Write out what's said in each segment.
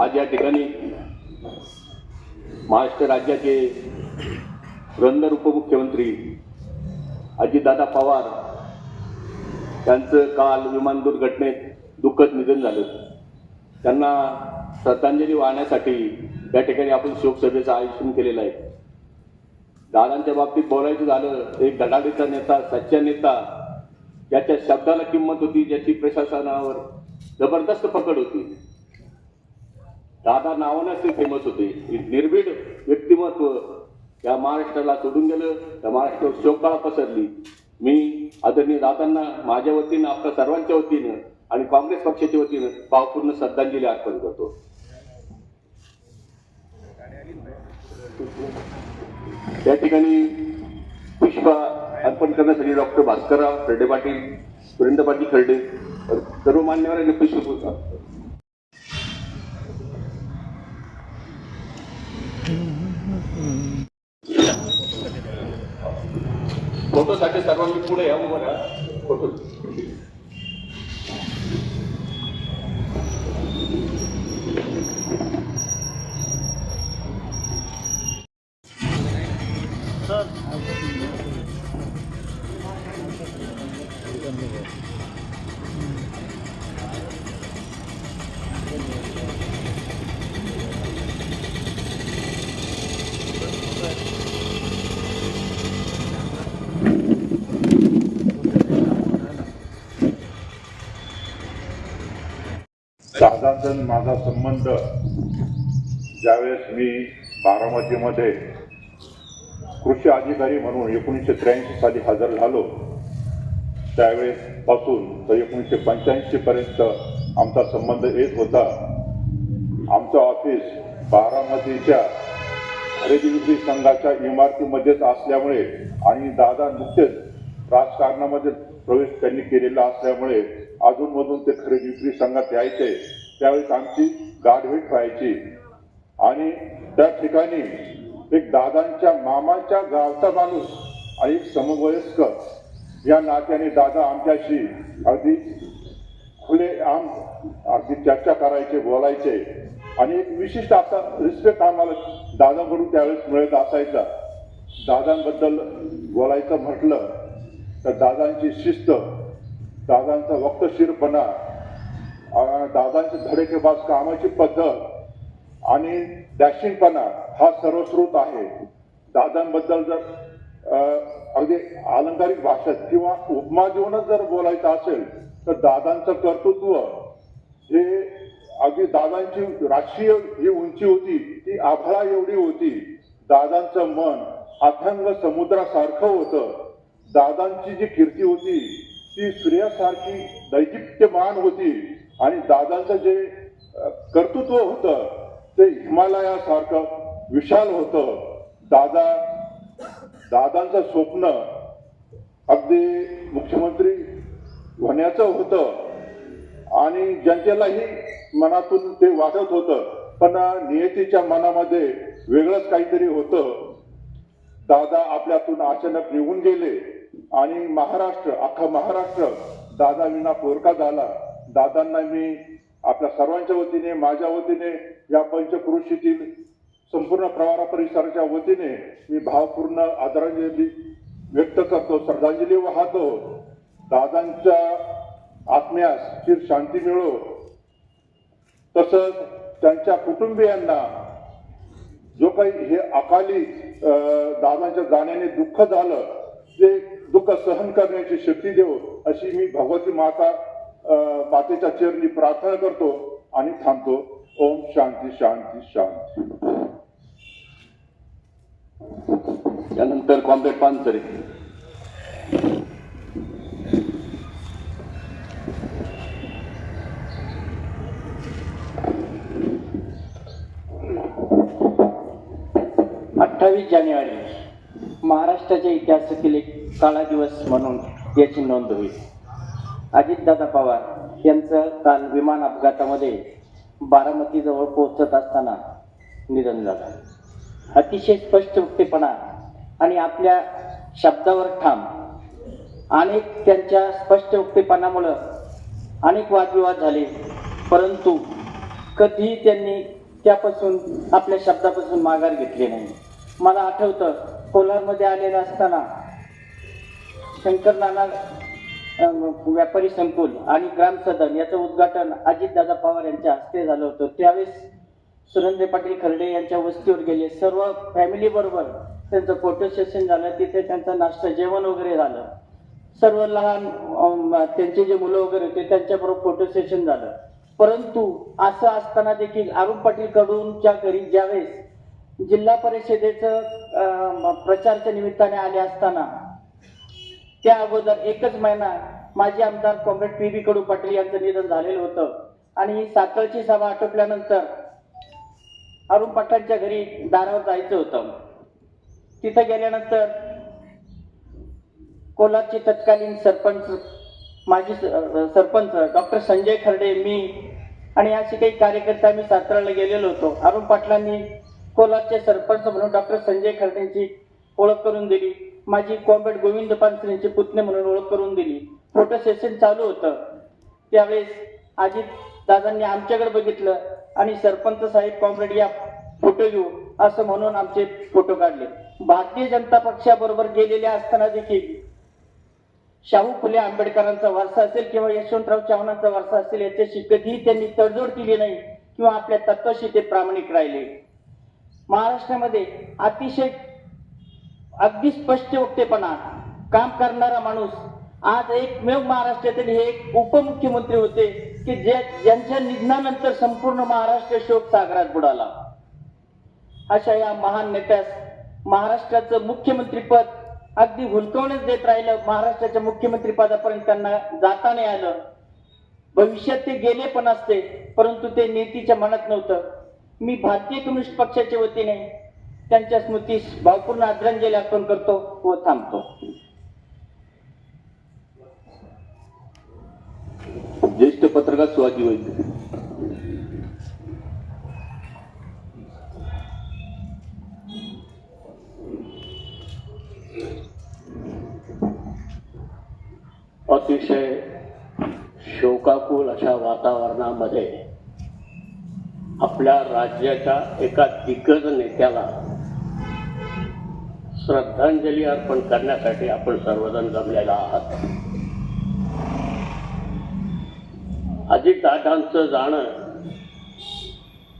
आज या ठिकाणी महाराष्ट्र राज्याचे पुरंदर उपमुख्यमंत्री अजितदादा पवार यांचं काल विमान दुर्घटनेत दुःखद निधन झालं. त्यांना श्रद्धांजली वाहण्यासाठी या ठिकाणी आपण शोकसभेचं आयोजन केलेलं आहे. दादांच्या बाबतीत बोलायचं झालं, एक धडाडीचा नेता, सच्चा नेता, ज्याच्या शब्दाला किंमत होती, ज्याची प्रशासनावर जबरदस्त पकड होती. दादा नावानेच ते फेमस होते. निर्भीड व्यक्तिमत्व या महाराष्ट्राला सोडून गेलं. त्या महाराष्ट्रावर शोककळा पसरली. मी आदरणीय दादांना माझ्या वतीनं, आपल्या सर्वांच्या वतीनं आणि काँग्रेस पक्षाच्या वतीनं भावपूर्ण श्रद्धांजली अर्पण करतो. या ठिकाणी पुष्प अर्पण करण्यासाठी डॉक्टर भास्करराव खर्डे पाटील, सुरेंद्र पाटील खर्डे, सर्व मान्यवरांनी पुष्प फोटोसाठी सर्वांनी पुढे या. उभं राहा. फोटो दादांचा माझा संबंध ज्यावेळेस मी बारामतीमध्ये कृषी अधिकारी म्हणून 1983 साली हजर झालो, त्यावेळेस पासून तर 1985 पर्यंत आमचा संबंध येत होता. आमचं ऑफिस बारामतीच्या खरेदी विक्री संघाच्या इमारतीमध्येच असल्यामुळे आणि दादा नुकतेच राजकारणामध्ये प्रवेश त्यांनी केलेला असल्यामुळे अधूनमधून ते खरेदी विक्री संघात यायचे. त्यावेळेस आमची गाठभेट व्हायची आणि त्या ठिकाणी एक दादांच्या मामाच्या गावचा माणूस आणि एक समवयस्क या नात्याने दादा आमच्याशी अगदी खुलेआम अगदी चर्चा करायचे, बोलायचे आणि एक विशिष्ट असा रिस्पेक्ट आम्हाला दादाकडून त्यावेळेस मिळत असायचा. दादांबद्दल बोलायचं म्हटलं तर दादांची शिस्त, दादांचा वक्तशीरपणा, दादांची धडेकेबाज कामाची पद्धत आणि डॅशिंगपणा हा सर्वश्रुत आहे. दादांबद्दल जर अगदी अलंकारिक भाषेत किंवा उपमा देऊनच जर बोलायचं असेल तर दादांचं कर्तृत्व हे अगदी दादांची राष्ट्रीय जी उंची होती ती आभाळा एवढी होती. दादांचं मन अथांग समुद्रासारखं होतं. दादांची जी कीर्ती होती ती सूर्यासारखी दैदिप्यमान होती आणि दादांचं जे कर्तृत्व होतं ते हिमालयासारखं विशाल होतं. दादांचं स्वप्न अगदी मुख्यमंत्री होण्याचं होतं आणि जनतेलाही मनातून ते वाटत होतं, पण नियतीच्या मनामध्ये वेगळंच काहीतरी होतं. दादा आपल्यातून अचानक निघून गेले आणि अख्खा महाराष्ट्र दादा विना पोरका झाला. दादांना मी आपल्या सर्वांच्या वतीने, माझ्या वतीने, या पंचक्रोशीतील संपूर्ण प्रवरा परिसराच्या वतीने मी भावपूर्ण आदरांजली व्यक्त करतो, श्रद्धांजली वाहतो. दादांच्या आत्म्यास चिर शांती मिळो, तसंच त्यांच्या कुटुंबियांना जो काही हे अकाली दादांच्या जाण्याने दुःख झालं ते दुःख सहन करण्याची शक्ती देव अशी मी भगवती मातेच्या चरणी प्रार्थना करतो आणि थांबतो. ओम शांती शांती शांती. त्यानंतर कॉम्रेड पानसरे. जानेवारी महाराष्ट्राच्या इतिहासातील एक काळा दिवस म्हणून याची नोंद होईल. अजितदादा पवार यांचं काल विमान अपघातामध्ये बारामतीजवळ पोहोचत असताना निधन झालं. अतिशय स्पष्ट वक्तेपणा आणि आपल्या शब्दावर ठाम, त्यांच्या स्पष्ट वक्तेपणामुळं अनेक वादविवाद झाले, परंतु कधीही त्यांनी त्यापासून आपल्या शब्दापासून माघार घेतली नाही. मला आठवतं कोलारमध्ये आलेलं असताना शंकर नाना व्यापारी संकुल आणि ग्राम सदन याचं उद्घाटन अजितदादा पवार यांच्या हस्ते झालं होतं. त्यावेळेस सुरेंद्र पाटील खर्डे यांच्या वस्तीवर गेले, सर्व फॅमिली बरोबर त्यांचं फोटो सेशन झालं. तिथे त्यांचं नाश्ता जेवण वगैरे झालं. सर्व लहान त्यांचे जे मुलं वगैरे होते त्यांच्याबरोबर फोटो सेशन झालं. परंतु असं असताना देखील अरुण पाटील कडूनच्या घरी ज्यावेळेस जिल्हा परिषदेचं प्रचारच्या निमित्ताने आले असताना त्या अगोदर एकच महिना माजी आमदार कॉम्रेड पी बी कडू पाटील यांचं निधन झालेलं होतं. आणि ही सातळची सभा आटोपल्यानंतर अरुण पाटलांच्या घरी दारावर जायचं होतं. तिथं गेल्यानंतर कोल्हारचे तत्कालीन सरपंच माजी सरपंच डॉक्टर संजय खर्डे, मी आणि असे काही कार्यकर्ते आम्ही साताऱ्याला गेलेलो होतो. अरुण पाटलांनी कोल्हारचे सरपंच म्हणून डॉक्टर संजय खर्डेंची ओळख करून दिली. माझी कॉम्रेड गोविंद पानसरेंचे पुतणे म्हणून ओळख करून दिली. फोटो सेशन चालू होतं. त्यावेळेस अजित दादांनी आमच्याकडे बघितलं आणि सरपंच साहेब कॉम्रेड या फोटो घेऊ असं म्हणून आमचे फोटो काढले. भारतीय जनता पक्षाबरोबर गेलेले असताना देखील शाहू फुले आंबेडकरांचा वारसा असेल किंवा यशवंतराव चव्हाणांचा वारसा असेल याच्याशी कधीही त्यांनी तडजोड केली नाही किंवा आपल्या तत्वाशी ते प्रामाणिक राहिले. महाराष्ट्रामध्ये अतिशय अगदी स्पष्ट वक्तेपणा काम करणारा माणूस आज एकमेव महाराष्ट्रातील हे एक उपमुख्यमंत्री होते की ज्यांच्या निधनानंतर संपूर्ण महाराष्ट्र शोक सागरात बुडाला. अशा या महान नेत्यास महाराष्ट्राचं मुख्यमंत्रीपद अगदी हुलकवण्यात देत राहिलं. महाराष्ट्राच्या मुख्यमंत्री पदापर्यंत त्यांना जाता नाही आलं. भविष्यात ते गेले पण असते, परंतु ते नेतीच्या मनात नव्हतं. मी भारतीय कम्युनिस्ट पक्षाच्या वतीने त्यांच्या स्मृतीस भावपूर्ण आदरांजली अर्पण करतो व थांबतो. ज्येष्ठ पत्रकार शिवाजी वैद्य. अतिशय शोकाकुल अशा वातावरणामध्ये आपल्या राज्याच्या एका दिग्गज नेत्याला श्रद्धांजली अर्पण करण्यासाठी आपण सर्वजण जमलेला आहात. अजितदादांचं जाणं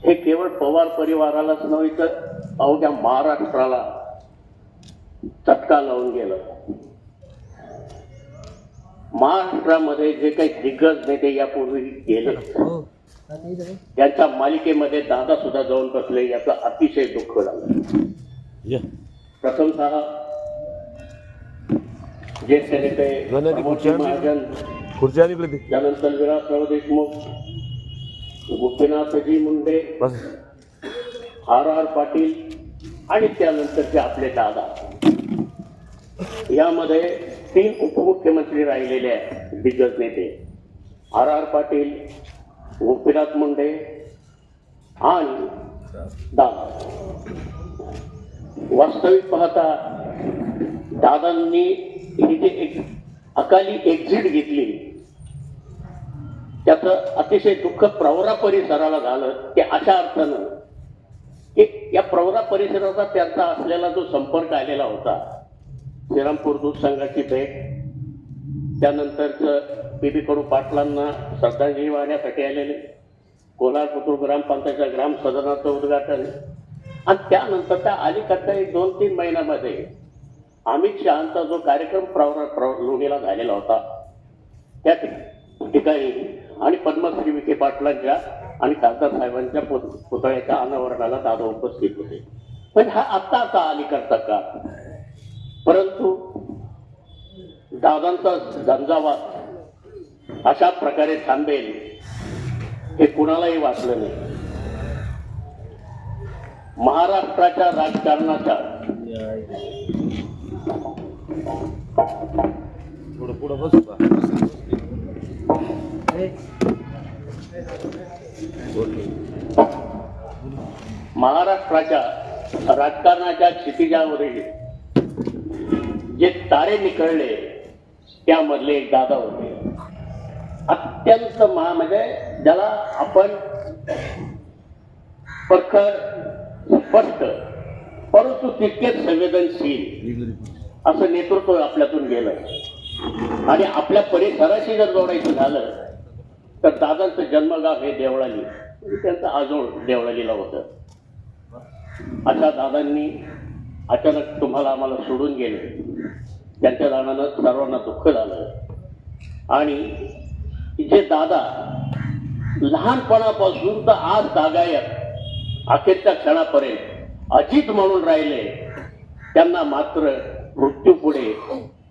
हे केवळ पवार परिवारालाच नव्हे तर अवघ्या महाराष्ट्राला चटका लावून गेलं. महाराष्ट्रामध्ये जे काही दिग्गज नेते यापूर्वी गेले त्यांच्या मालिकेमध्ये दादा सुद्धा जाऊन बसले, याचा अतिशय दुःख झालं. प्रथमतः ज्येष्ठ नेते महाजन, त्यानंतर विलासराव देशमुख, गोपीनाथजी मुंडे, आर पाटील आणि त्यानंतरचे आपले दादा, यामध्ये 3 उपमुख्यमंत्री राहिलेले आहेत दिग्गज नेते. आर पाटील, गोपीनाथ मुंडे आणि दादा. वास्तविक पाहता दादांनी ही जे एक अकाली एक्झिट घेतली त्याचं अतिशय दुःख प्रवरा परिसराला झालं. ते अशा अर्थानं की या प्रवरा परिसराचा त्यांचा असलेला जो संपर्क आलेला होता, श्रीरामपूर दूध संघाची भेट, त्यानंतरच पी बी कडू पाटलांना श्रद्धांजली वाहण्यासाठी आलेले, कोलार पुतूर ग्रामपंचायतच्या ग्राम सदनाचं उद्घाटन, आणि त्यानंतर त्या अलीकडच्या 2-3 महिन्यामध्ये अमित शहांचा जो कार्यक्रम लोणीला झालेला होता त्या ठिकाणी आणि पद्मश्री विखे पाटलांच्या आणि खासदार साहेबांच्या पुतळ्याच्या अनावरणाला दादा उपस्थित होते. पण हा आत्ताचा अलीकडचा काळ, परंतु दादांचा झंझावात अशा प्रकारे थांबेल हे कुणालाही वाटलं नाही. महाराष्ट्राच्या राजकारणाच्या महाराष्ट्राच्या राजकारणाच्या क्षितिजावरील जे तारे निकळले त्यामधले एक दादा होते. अत्यंत म्हणजे ज्याला आपण प्रखर, स्पष्ट, परंतु तितकेच संवेदनशील असं नेतृत्व आपल्यातून गेलं. आणि आपल्या परिसराशी जर जोडायचं झालं तर दादांचं जन्मगाव हे देवळाली, त्यांचं आजोळ देवळालीला होतं. अशा दादांनी अचानक तुम्हाला आम्हाला सोडून गेले. त्यांच्या जाण्यानं सर्वांना दुःख झालं. आणि जे दादा लहानपणापासून तर आज तागायत अखेरच्या क्षणापर्यंत अजित म्हणून राहिले, त्यांना मात्र मृत्यूपुढे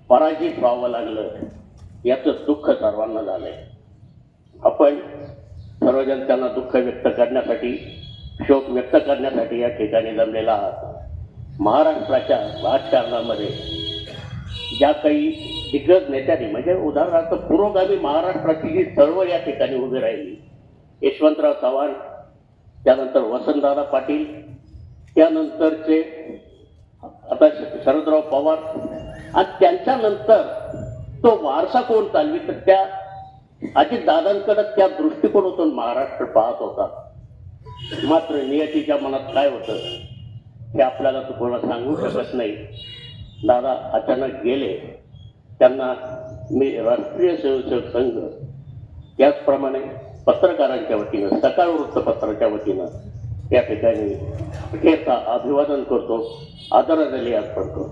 पराजित व्हावं लागलं. याचं दुःख सर्वांना झालंय. आपण सर्वजण त्यांना दुःख व्यक्त करण्यासाठी, शोक व्यक्त करण्यासाठी या ठिकाणी जमलेला आहात. महाराष्ट्राच्या राजकारणामध्ये ज्या काही दिग्गज नेत्यांनी, म्हणजे उदाहरणार्थ पुरोगामी महाराष्ट्राची जी चळवळ या ठिकाणी उभी राहिली, यशवंतराव चव्हाण, त्यानंतर वसंतदादा पाटील, त्यानंतरचे आता शरदराव पवार, आणि त्यांच्यानंतर तो वारसा कोण चालवी, तर त्या अजितदादांकडे त्या दृष्टिकोनातून महाराष्ट्र पाहत होता. मात्र नियतीच्या मनात काय होतं हे आपल्याला तर कोणाला सांगू शकत नाही. दादा अचानक गेले. त्यांना मी राष्ट्रीय स्वयंसेवक संघ, त्याचप्रमाणे पत्रकारांच्या वतीनं, सकाळ वृत्तपत्राच्या वतीनं या ठिकाणी अखेरचा अभिवादन करतो, आदरांजली अर्पण करतो.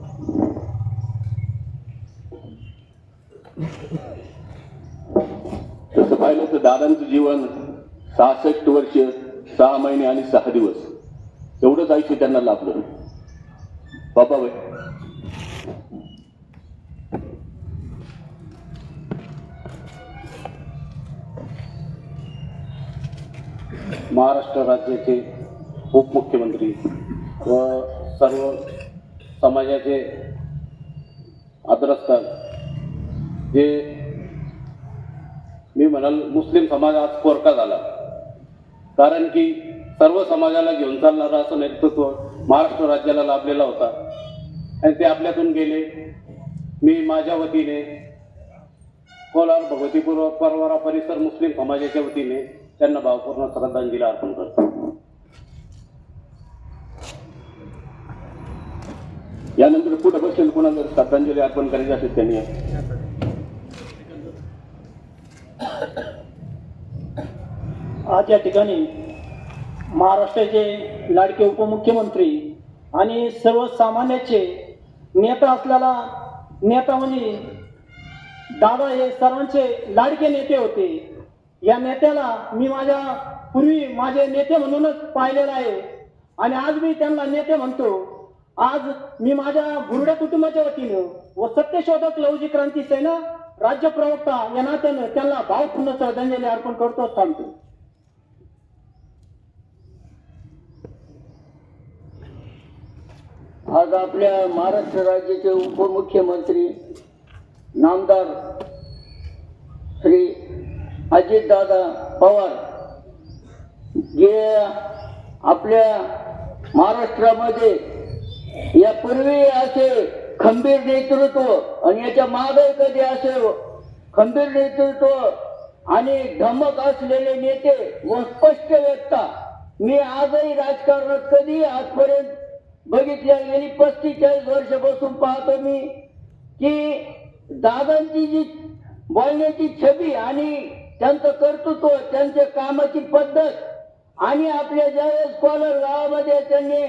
तसं पाहिलं तर दादांचं जीवन 66 वर्ष 6 महिने आणि 6 दिवस एवढंच आयुष्य त्यांना लाभलं. बाबाबाई, महाराष्ट्र राज्याचे उपमुख्यमंत्री व सर्व समाजाचे आदरस्थान, जे मी म्हणाल मुस्लिम समाज आज पोरका झाला. कारण की सर्व समाजाला घेऊन चालणारं असं नेतृत्व महाराष्ट्र राज्याला लाभलेला होता आणि ते आपल्यातून गेले. मी माझ्या वतीने कोलार भगवतीपूर्व परवारा परिसर मुस्लिम समाजाच्या वतीने त्यांना भावपूर्ण श्रद्धांजली अर्पण करतो. यानंतर पुढे बसेल कोणाला श्रद्धांजली अर्पण करायची असेल त्यांनी. आज या ठिकाणी महाराष्ट्राचे लाडके उपमुख्यमंत्री आणि सर्वसामान्याचे नेता असलेला नेता म्हणजे दादा हे सर्वांचे लाडके नेते होते. या नेत्याला मी माझ्या पूर्वी माझे नेते म्हणूनच पाहिलेलं आहे आणि आज मी त्यांना नेते म्हणतो. आज मी माझ्या बुरड्या कुटुंबाच्या वतीनं व सत्यशोधक लहुजी क्रांती सेना राज्य प्रवक्ता या नात्यानं त्यांना भावपूर्ण श्रद्धांजली अर्पण करतो. थांबतो. आज आपल्या महाराष्ट्र राज्याचे उपमुख्यमंत्री नामदार श्री अजितदादा पवार, जे आपल्या महाराष्ट्रामध्ये यापूर्वी असे खंबीर नेतृत्व आणि याच्या मागे कधी असे खंबीर नेतृत्व आणि धमक असलेले नेते व स्पष्ट व्यक्ता मी आजही राजकारणात कधी आजपर्यंत बघितल्या गेली 45 वर्षापासून पाहतो मी की दादांची जी बोलण्याची छबी आणि त्यांचं कर्तृत्व, त्यांच्या कामाची पद्धत आणि आपल्या ज्यावेळेस कोलार गावामध्ये त्यांनी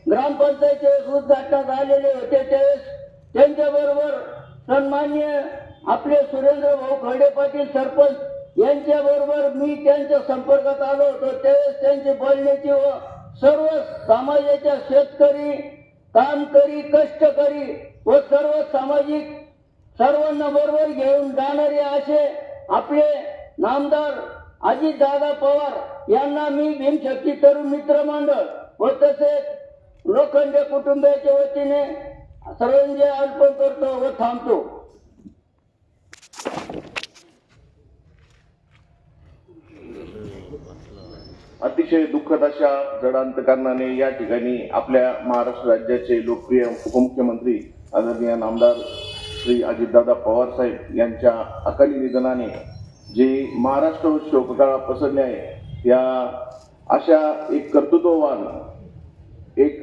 ग्रामपंचायतीचे उद्घाटनात आलेले होते त्यावेळेस त्यांच्याबरोबर सन्मान्य आपले सुरेंद्र भाऊ खर्डे पाटील सरपंच यांच्याबरोबर मी त्यांच्या संपर्कात आलो होतो. त्यावेळेस त्यांची बोलण्याची व सर्व समाजाच्या शेतकरी, कामकरी, कष्टकरी व सर्व सामाजिक सर्वांना बरोबर घेऊन जाणारे असे आपले नामदार अजितदादा पवार यांना मी भीमशक्ती तरुण मित्र मंडळ व तसेच लोखंडे कुटुंबाच्या वतीने श्रद्धांजली अर्पण करतो व थांबतो. अतिशय दुःखद अशा जडांतकारणाने या ठिकाणी आपल्या महाराष्ट्र राज्याचे लोकप्रिय उपमुख्यमंत्री आदरणीय नामदार श्री अजितदादा पवार साहेब यांच्या अकाली निधनाने जे महाराष्ट्रावर शोककळा पसरली आहे, या अशा एक कर्तृत्ववान, एक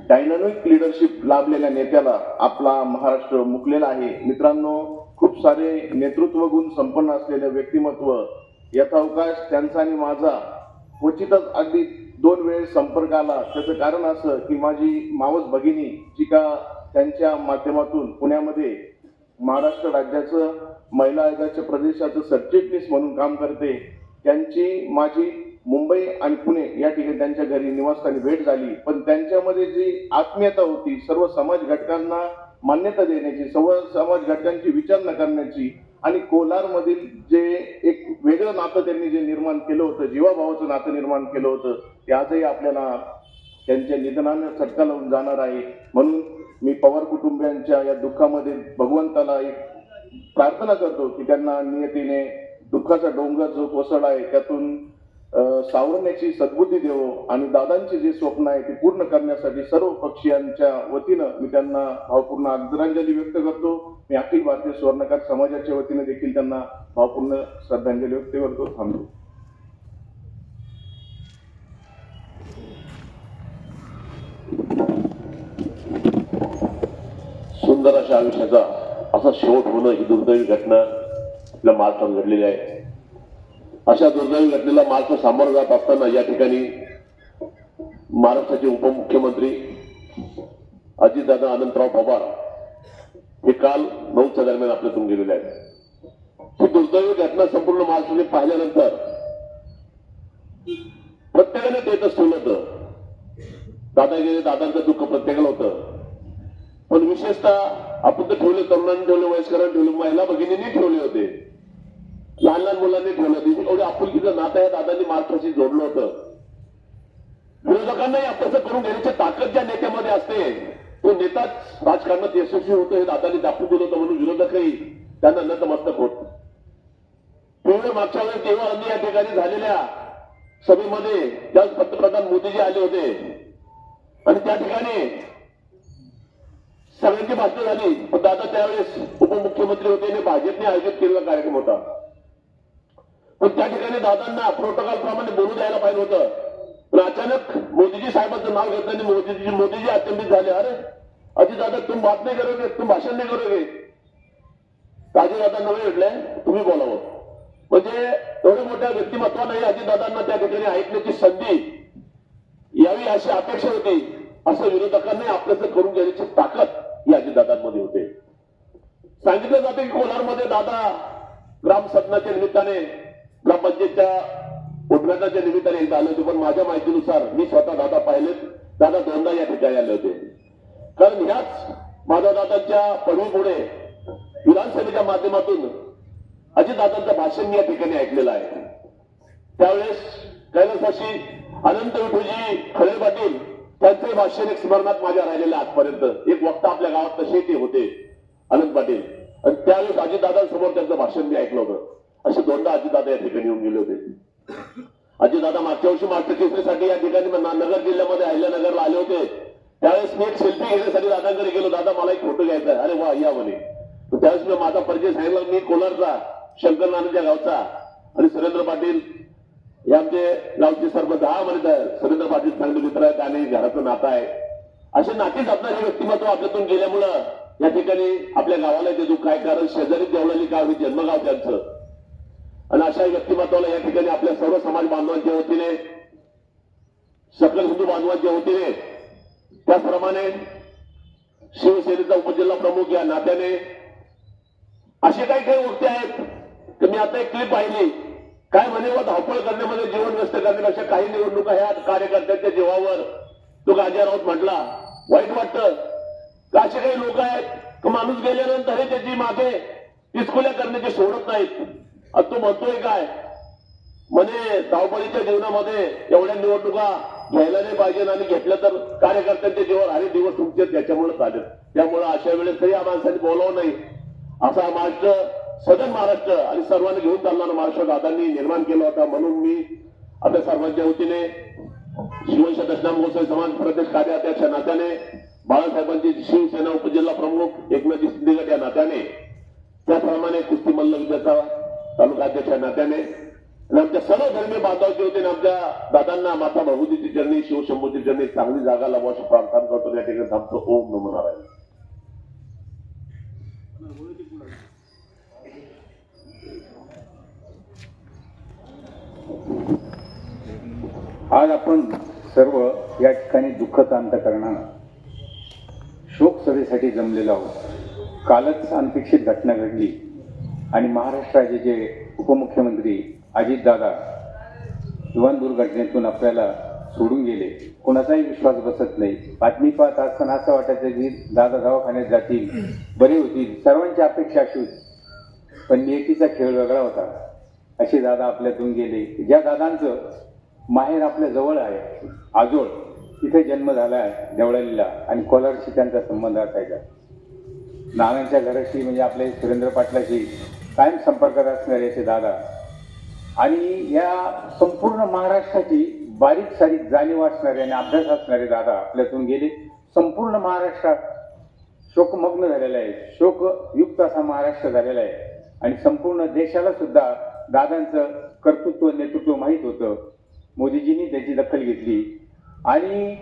डायनामिक लिडरशिप लाभलेल्या नेत्याला आपला महाराष्ट्र मुकलेला आहे. मित्रांनो, खूप सारे नेतृत्व गुण संपन्न असलेले व्यक्तिमत्व, यथावकाश त्यांचा आणि माझा क्वचितच अगदी 2 वेळेस संपर्क आला. त्याचं कारण असं की माझी मावस भगिनी जी का त्यांच्या माध्यमातून पुण्यामध्ये महाराष्ट्र राज्याचं महिला आयोगाच्या प्रदेशाचं सरचिटणीस म्हणून काम करते. त्यांची माझी मुंबई आणि पुणे या ठिकाणी त्यांच्या घरी निवासस्थानी भेट झाली. पण त्यांच्यामध्ये जी आत्मीयता होती, सर्व समाज घटकांना मान्यता देण्याची, सर्व समाज घटकांची विचारणा करण्याची आणि कोलारमधील जे एक वेगळं नातं त्यांनी जे निर्माण केलं होतं, जीवाभावाचं नातं निर्माण केलं होतं, ते आजही आपल्याला त्यांच्या निधनानं चटका लावून जाणार आहे. म्हणून मी पवार कुटुंबियांच्या या दुःखामध्ये भगवंताला एक प्रार्थना करतो की त्यांना नियतीने दुःखाचा डोंगर जो कोसळला आहे त्यातून सावरण्याची सद्बुद्धी देवो आणि दादांची जे स्वप्न आहे ते पूर्ण करण्यासाठी सर्व पक्षीयांच्या वतीनं मी त्यांना भावपूर्ण आदरांजली व्यक्त करतो. मी अखिल भारतीय सुवर्णकार समाजाच्या वतीनं देखील त्यांना भावपूर्ण श्रद्धांजली व्यक्त करतो. थांबतो. सुंदर अशा आयुष्याचा असा शेवट होणं ही दुर्दैवी घटना आपल्या महाराष्ट्रात घडलेली आहे. अशा दुर्दैवी घटनेला महाराष्ट्र सामोरं जात असताना या ठिकाणी महाराष्ट्राचे उपमुख्यमंत्री अजितदादा अनंतराव पवार हे काल 9च्या दरम्यान आपल्यातून गेलेले आहेत. ही दुर्दैवी घटना संपूर्ण महाराष्ट्राने पाहिल्यानंतर प्रत्येकाने तेच ठेवलं होतं. दादा गेले, दादांचं दुःख प्रत्येकाला होतं. पण विशेषतः आपण तर ठेवले, तरुणांनी ठेवले, वयस्करांनी ठेवले, महिला भगिनींनी ठेवले होते, लहान लहान मुलांनी ठेवलं होतं. एवढं आपुलकीचं नातं या दादांनी महाराष्ट्राशी जोडलं होतं. विरोधकांनाही आपलं करून घेण्याची ताकद ज्या नेत्यामध्ये असते तो नेताच राजकारणात यशस्वी होतो हे दादांनी दाखवून दिलं होतं. म्हणून विरोधकही त्यांना नतमस्तक होत. पूर्ण मागच्या वेळेस देवांनी या ठिकाणी झालेल्या सभेमध्ये त्याच पंतप्रधान मोदीजी आले होते आणि त्या ठिकाणी सगळ्यांची भाषणं झाली. पण दादा त्यावेळेस उपमुख्यमंत्री होते आणि भाजपने आयोजित केलेला कार्यक्रम होता. पण त्या ठिकाणी दादांना प्रोटोकॉल प्रमाणे बोलू द्यायला पाहिजे होतं. पण अचानक मोदीजी साहेबांचं नाव घेतलं आणि मोदीजी अचंबित झाले. अरे अजित दादा तुम बात नाही करोगे, तुम भाषण नाही करोगे. अजित दादा नवे भेटले, तुम्ही बोलावं. म्हणजे एवढ्या मोठ्या व्यक्तिमत्वाने अजितदादांना त्या ठिकाणी ऐकण्याची संधी यावी अशी अपेक्षा होती. असं विरोधकांनी आपल्याचं करून घेण्याची ताकद या अजितदादांमध्ये होते. सांगितलं जातं की कोलारमध्ये दादा ग्रामसदनाच्या निमित्ताने, ग्रामपंचायतच्या उद्घाटनाच्या निमित्ताने एकदा आले होते. पण माझ्या माहितीनुसार मी स्वतः दादा पाहिलेत. दादा 2दा या ठिकाणी आले होते. कारण ह्याच माधवदादांच्या पडवीपुढे विधानसभेच्या माध्यमातून अजितदादांचं भाषण मी या ठिकाणी ऐकलेलं आहे. त्यावेळेस कैलासवासी अनंत विठूजी खळे पाटील त्यांचंही भाषण एक स्मरणात माझ्या राहिलेलं आजपर्यंत. एक वक्ता आपल्या गावात तसे ते होते अनंत पाटील. आणि त्यावेळेस अजितदादांसमोर त्यांचं भाषण मी ऐकलं होतं. असे 2दा अजितदादा या ठिकाणी येऊन गेले होते. अजितदादा मागच्या वर्षी मास्टर केसरीसाठी या ठिकाणी नगर जिल्ह्यामध्ये अहिल्यानगरला आले होते. त्यावेळेस मी एक सेल्फी घेण्यासाठी दादांकडे गेलो. दादा मला एक फोटो घ्यायचा आहे. अरे वा या म्हणे. त्यावेळेस मी माझा परिचय सांगितला. मी कोलारचा, शंकर नानाच्या गावचा आणि सुरेंद्र पाटील हे आमचे गावचे सरपंच. हा म्हणतात सुरेंद्र पाटील चांगले मित्र आहेत आणि घराचं नातं आहे. असे नाती जपणारे व्यक्तिमत्व आपल्यातून गेल्यामुळं या ठिकाणी आपल्या गावाला ते दुःख आहे. कारण शेजारी देवळाली गाव हे जन्मगाव त्यांचं. आणि अशा व्यक्तिमत्वाला या ठिकाणी आपल्या सर्व समाज बांधवांच्या वतीने, सकल हिंदू बांधवांच्या वतीने, त्याचप्रमाणे शिवसेनेचा उपजिल्हा प्रमुख या नात्याने असे काही काही गोष्टी आहेत की मी आता एक क्लिप पाहिली. काय म्हणे व धावपळ करण्यामध्ये जीवन व्यस्त करण्यापेक्षा काही निवडणुका ह्या कार्यकर्त्यांच्या जीवावर तो गाजा राऊत म्हटला. वाईट वाटतं का असे काही लोक आहेत की माणूस गेल्यानंतरही त्याची मागे तिसकुल्या करण्याचे सोडत नाहीत. आणि तो म्हणतोय काय म्हणे धावपळीच्या जीवनामध्ये एवढ्या निवडणुका घ्यायला नाही पाहिजे आणि घेतल्या तर कार्यकर्त्यांच्या जीवावर अरे दिवस तुमचे त्याच्यामुळे चालेल. त्यामुळे अशा वेळेस या माणसाने बोलावं नाही. असा महाराष्ट्र, सदन महाराष्ट्र आणि सर्वांना घेऊन चालणारा महाराष्ट्र दादांनी निर्माण केला होता. म्हणून मी आपल्या सर्वांच्या वतीने शिवंश दशनाम गोसावी समाज प्रदेश कार्याध्यक्ष नात्याने, बाळासाहेबांची शिवसेना उपजिल्हा प्रमुख एकनाथजी शिंदे गट या नात्याने, त्याप्रमाणे कुस्ती मल्ल विद्याचा तालुका अध्यक्ष नात्याने आणि आमच्या सर्व धर्मीय बांधव जे होते आणि आमच्या दादांना माता भगवतीची चरणी शिवशंभूची चरणी चांगली जागा लावा अशी प्रार्थना करतो. या ठिकाणी थांबतो. ओम नमो नारायण. आज आपण सर्व या ठिकाणी दुःखद अंतःकरणानं शोक सभेसाठी जमलेलो आहोत. कालच अनपेक्षित घटना घडली आणि महाराष्ट्र राज्याचे उपमुख्यमंत्री अजितदादा विमान दुर्घटनेतून आपल्याला सोडून गेले. कोणाचाही विश्वास बसत नाही. बातमी पाहत असताना असं वाटायचं की दादा दवाखान्यात जातील, बरे होतील, सर्वांची अपेक्षा अशी होती. पण नियतीचा खेळ वेगळा होता. असे दादा आपल्यातून गेले. ज्या दादांचं माहेर आपल्या जवळ आहे, आजोळ, तिथे जन्म झाला आहे देवळालीला, आणि कोलारशी त्यांचा संबंध असायचा. नानांच्या घराशी म्हणजे आपल्या सुरेंद्र पाटलाशी कायम संपर्कात असणारे असे दादा, आणि या संपूर्ण महाराष्ट्राची बारीक सारीक जाणीव असणारे आणि अभ्यास असणारे दादा आपल्यातून गेले. संपूर्ण महाराष्ट्रात शोकमग्न झालेला आहे, शोकयुक्त असा महाराष्ट्र झालेला आहे. आणि संपूर्ण देशाला सुद्धा दादांचं कर्तृत्व नेतृत्व माहीत होतं. मोदीजींनी त्याची दखल घेतली. आणि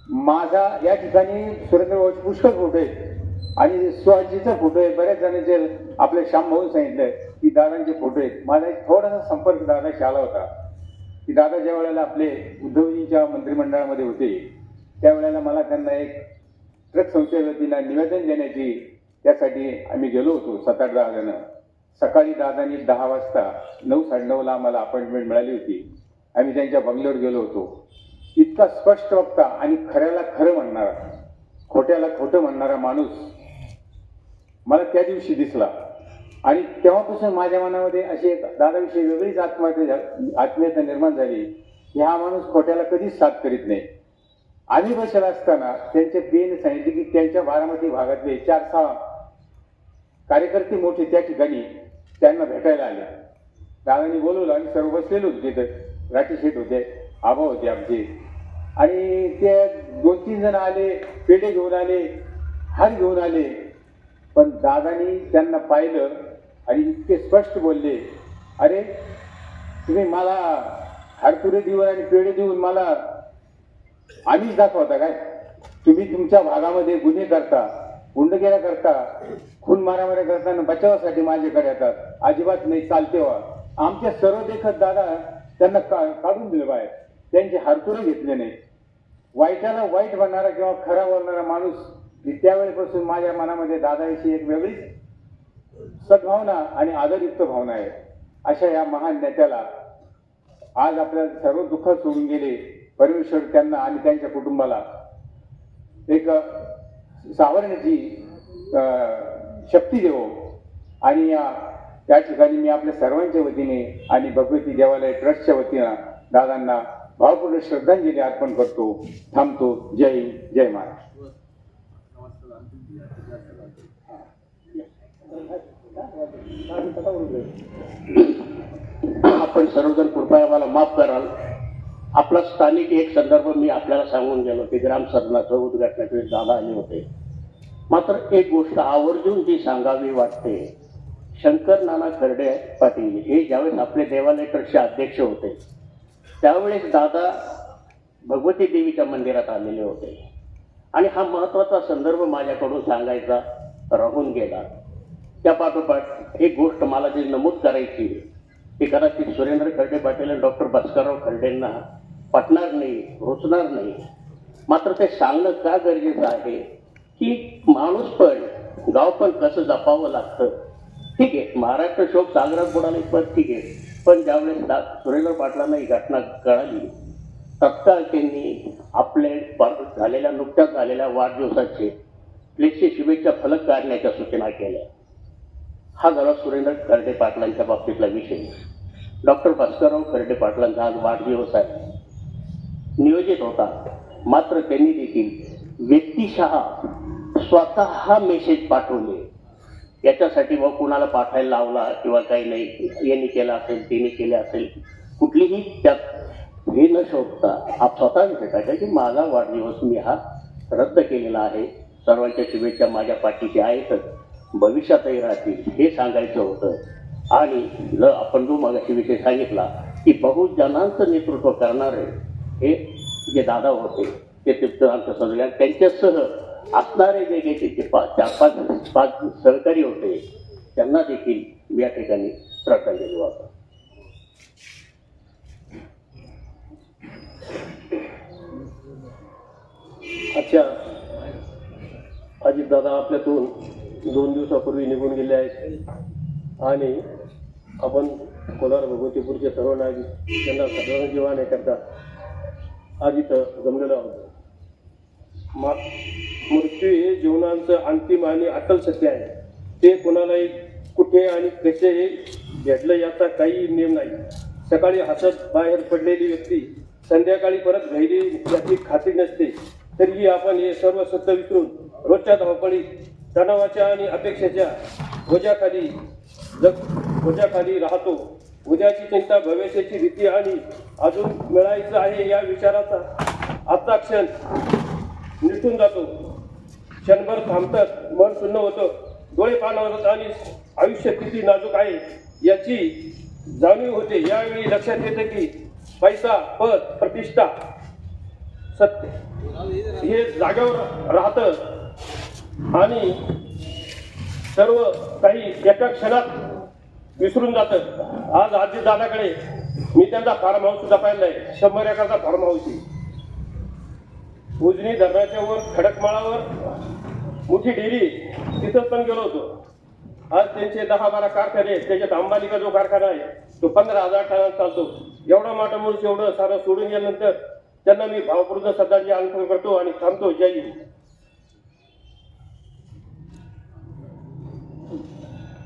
माझा या ठिकाणी सुरेंद्र भाऊचे पुष्कळ फोटो आहेत आणि सुहासजीचा फोटो आहे. बऱ्याच जणांचे आपल्या श्याम भाऊन सांगितलं की दादांचे फोटो आहेत. माझा एक थोडासा संपर्क दादाशी आला होता की दादा ज्या वेळेला आपले उद्धवजींच्या मंत्रिमंडळामध्ये होते त्यावेळेला मला त्यांना एक ट्रक संस्थेच्या वतीनं निवेदन देण्याची त्यासाठी आम्ही गेलो होतो. 7-8-10 जण. सकाळी दादांनी 10 वाजता 9-9:30ला आम्हाला अपॉइंटमेंट मिळाली होती. आम्ही त्यांच्या बंगल्यावर गेलो होतो. इतका स्पष्ट वक्ता आणि खऱ्याला खरं म्हणणारा, खोट्याला खोटं म्हणणारा माणूस मला त्या दिवशी दिसला. आणि तेव्हापासून माझ्या मनामध्ये अशी एक दादाविषयी वेगळीच आत्मीयता निर्माण झाली की हा माणूस खोट्याला कधीच साथ करीत नाही. आम्ही बसला असताना त्यांच्या पेन सांगितले की त्यांच्या बारामती भागातले 4-6 कार्यकर्ते मोठे त्या ठिकाणी त्यांना भेटायला आले. दादांनी बोलवलं आणि सर्व बसलेलो होते तिथे. राठी शेठ होते, आबा होते आमचे, आणि ते 2-3 जण आले, पेढे घेऊन आले, हार घेऊन आले. पण दादांनी त्यांना पाहिलं आणि इतके स्पष्ट बोलले, अरे तुम्ही मला हारपुरे देऊन आणि पेढे देऊन मला आम्हीच दाखवता काय? तुम्ही तुमच्या भागामध्ये गुन्हे करता, गुंडगिऱ्या करता, खून मारामाऱ्या करताना बचावासाठी माझ्याकडे येतात. अजिबात नाही, चालते व्हा. आमच्या सर्व देखत दादा त्यांना काढून दिलं बाहेर. त्यांचे हारतुरे घेतले नाही. वाईटाला वाईट बनणारा किंवा खरा बोलणारा माणूस, त्यावेळेपासून माझ्या मनामध्ये दादाविषयी एक वेगळीच सद्भावना आणि आदरयुक्त भावना आहे. अशा या महान नेत्याला आज आपल्या सर्व दुःख सोडून गेले. परमेश्वर त्यांना आणि त्यांच्या कुटुंबाला एक सावरण्याची शक्ती देवो. आणि या ठिकाणी मी आपल्या सर्वांच्या वतीने आणि भगवती देवालय ट्रस्टच्या वतीनं दादांना भावपूर्ण श्रद्धांजली अर्पण करतो. थांबतो. जय हिंद, जय महाराष्ट्र. आपण सर्वजण कृपया मला माफ कराल. आपला स्थानिक एक संदर्भ मी आपल्याला सांगून गेलो की ग्राम सदनाचं उद्घाटनाचे दादा आले होते. मात्र एक गोष्ट आवर्जून जी सांगावी वाटते, शंकर नाना खर्डे पाटील हे ज्यावेळेस आपले देवालय ट्रस्टचे अध्यक्ष होते त्यावेळेस दादा भगवती देवीच्या मंदिरात आलेले होते. आणि हा महत्त्वाचा संदर्भ माझ्याकडून सांगायचा राहून गेला. त्या पाठोपाठ एक गोष्ट मला जी नमूद करायची ती कदाचित सुरेंद्र खर्डे पाटील आणि डॉक्टर भास्करराव खर्डेंना पटणार नाही, रुचणार नाही. मात्र ते सांगणं का गरजेचं आहे की माणूस पण गाव पण कसं जपावं लागतं. ठीक आहे, महाराष्ट्र शोक सागरात बुडाला पण ठीक आहे. पण ज्यावेळेस सुरेंद्र पाटलांना ही घटना कळाली तत्काळ त्यांनी आपले झालेल्या नुकत्याच झालेल्या वाढदिवसाचे फ्लेक्सचे शुभेच्छा फलक काढण्याच्या सूचना केल्या. हा झाला सुरेंद्र खर्डे पाटलांच्या बाबतीतला विषय. डॉक्टर भास्करराव खर्डे पाटलांचा आज वाढदिवस आहे, नियोजित होता. मात्र त्यांनी देखील व्यक्तिशः स्वतः मेसेज पाठवले. याच्यासाठी व कुणाला पाठायला लावला किंवा काही नाही, यांनी केलं असेल, तिने केले असेल, कुठलीही त्यात हे न शोधता आप स्वतः भेटायचा की माझा वाढदिवस मी हा रद्द केलेला आहे. सर्वांच्या शुभेच्छा माझ्या पाठीशी आहेतच, भविष्यातही राहतील हे सांगायचं होतं. आणि जर आपण जो मागाशी विषय सांगितला की बहुजनांचं नेतृत्व करणारे हे जे दादा होते ते तिथं आमच्या सजल्या त्यांच्यासह असणारे जे काही चार पाच सहकारी होते त्यांना देखील या ठिकाणी श्रद्धांजली वाहतो. अच्छा, अजितदादा आपल्यातून 2 दिवसापूर्वी निघून गेले आहेत आणि आपण कोलार भगवतीपूरचे सर्व नागरिक त्यांना श्रद्धांजली वाहण्याकरता आज इथं जमलेलो आहोत. मृत्यू हे जीवनाचं अंतिम आणि अटल सत्य आहे. ते कोणालाही कुठे आणि कसेही भेटलं याचा काही नियम नाही. सकाळी हसत बाहेर पडलेली व्यक्ती संध्याकाळी परत घरी याची खात्री नसते. तरीही आपण हे सर्व सत्य विसरून रोजच्या धावपळीत तणावाच्या आणि अपेक्षेच्या बोजाखाली राहतो. उद्याची चिंता, भविष्याची भीती आणि अजून मिळायचं आहे या विचाराचा आजचा क्षण निसटून जातो. क्षणभर थांबतात, मन शून्य होतं, डोळे पाणावतात आणि आयुष्य किती नाजूक आहे याची जाणीव होते. यावेळी लक्षात येते की पैसा, पद, प्रतिष्ठा, सत्य हे जागेवर राहतं आणि सर्व काही एका क्षणात विसरून जातं. आज अजितदादाकडे मी त्यांचा फार्म हाऊस सुद्धा पाहिला आहे. 100 एकरचा फार्म हाऊस. उजनी धरणाच्या वर खडकमाळावर मोठी डेअरी तिथं पण गेलो होतो. आज त्यांचे 10-12 कारखाने आहेत. त्याच्यात अंबालिका जो कारखाना आहे तो 15,000 टनांचा चालतो. एवढा मोठा माणूस एवढं सारं सोडून गेल्यानंतर त्यांना मी भावपूर्ण श्रद्धांजली अर्पण करतो आणि थांबतो. जय हिंद.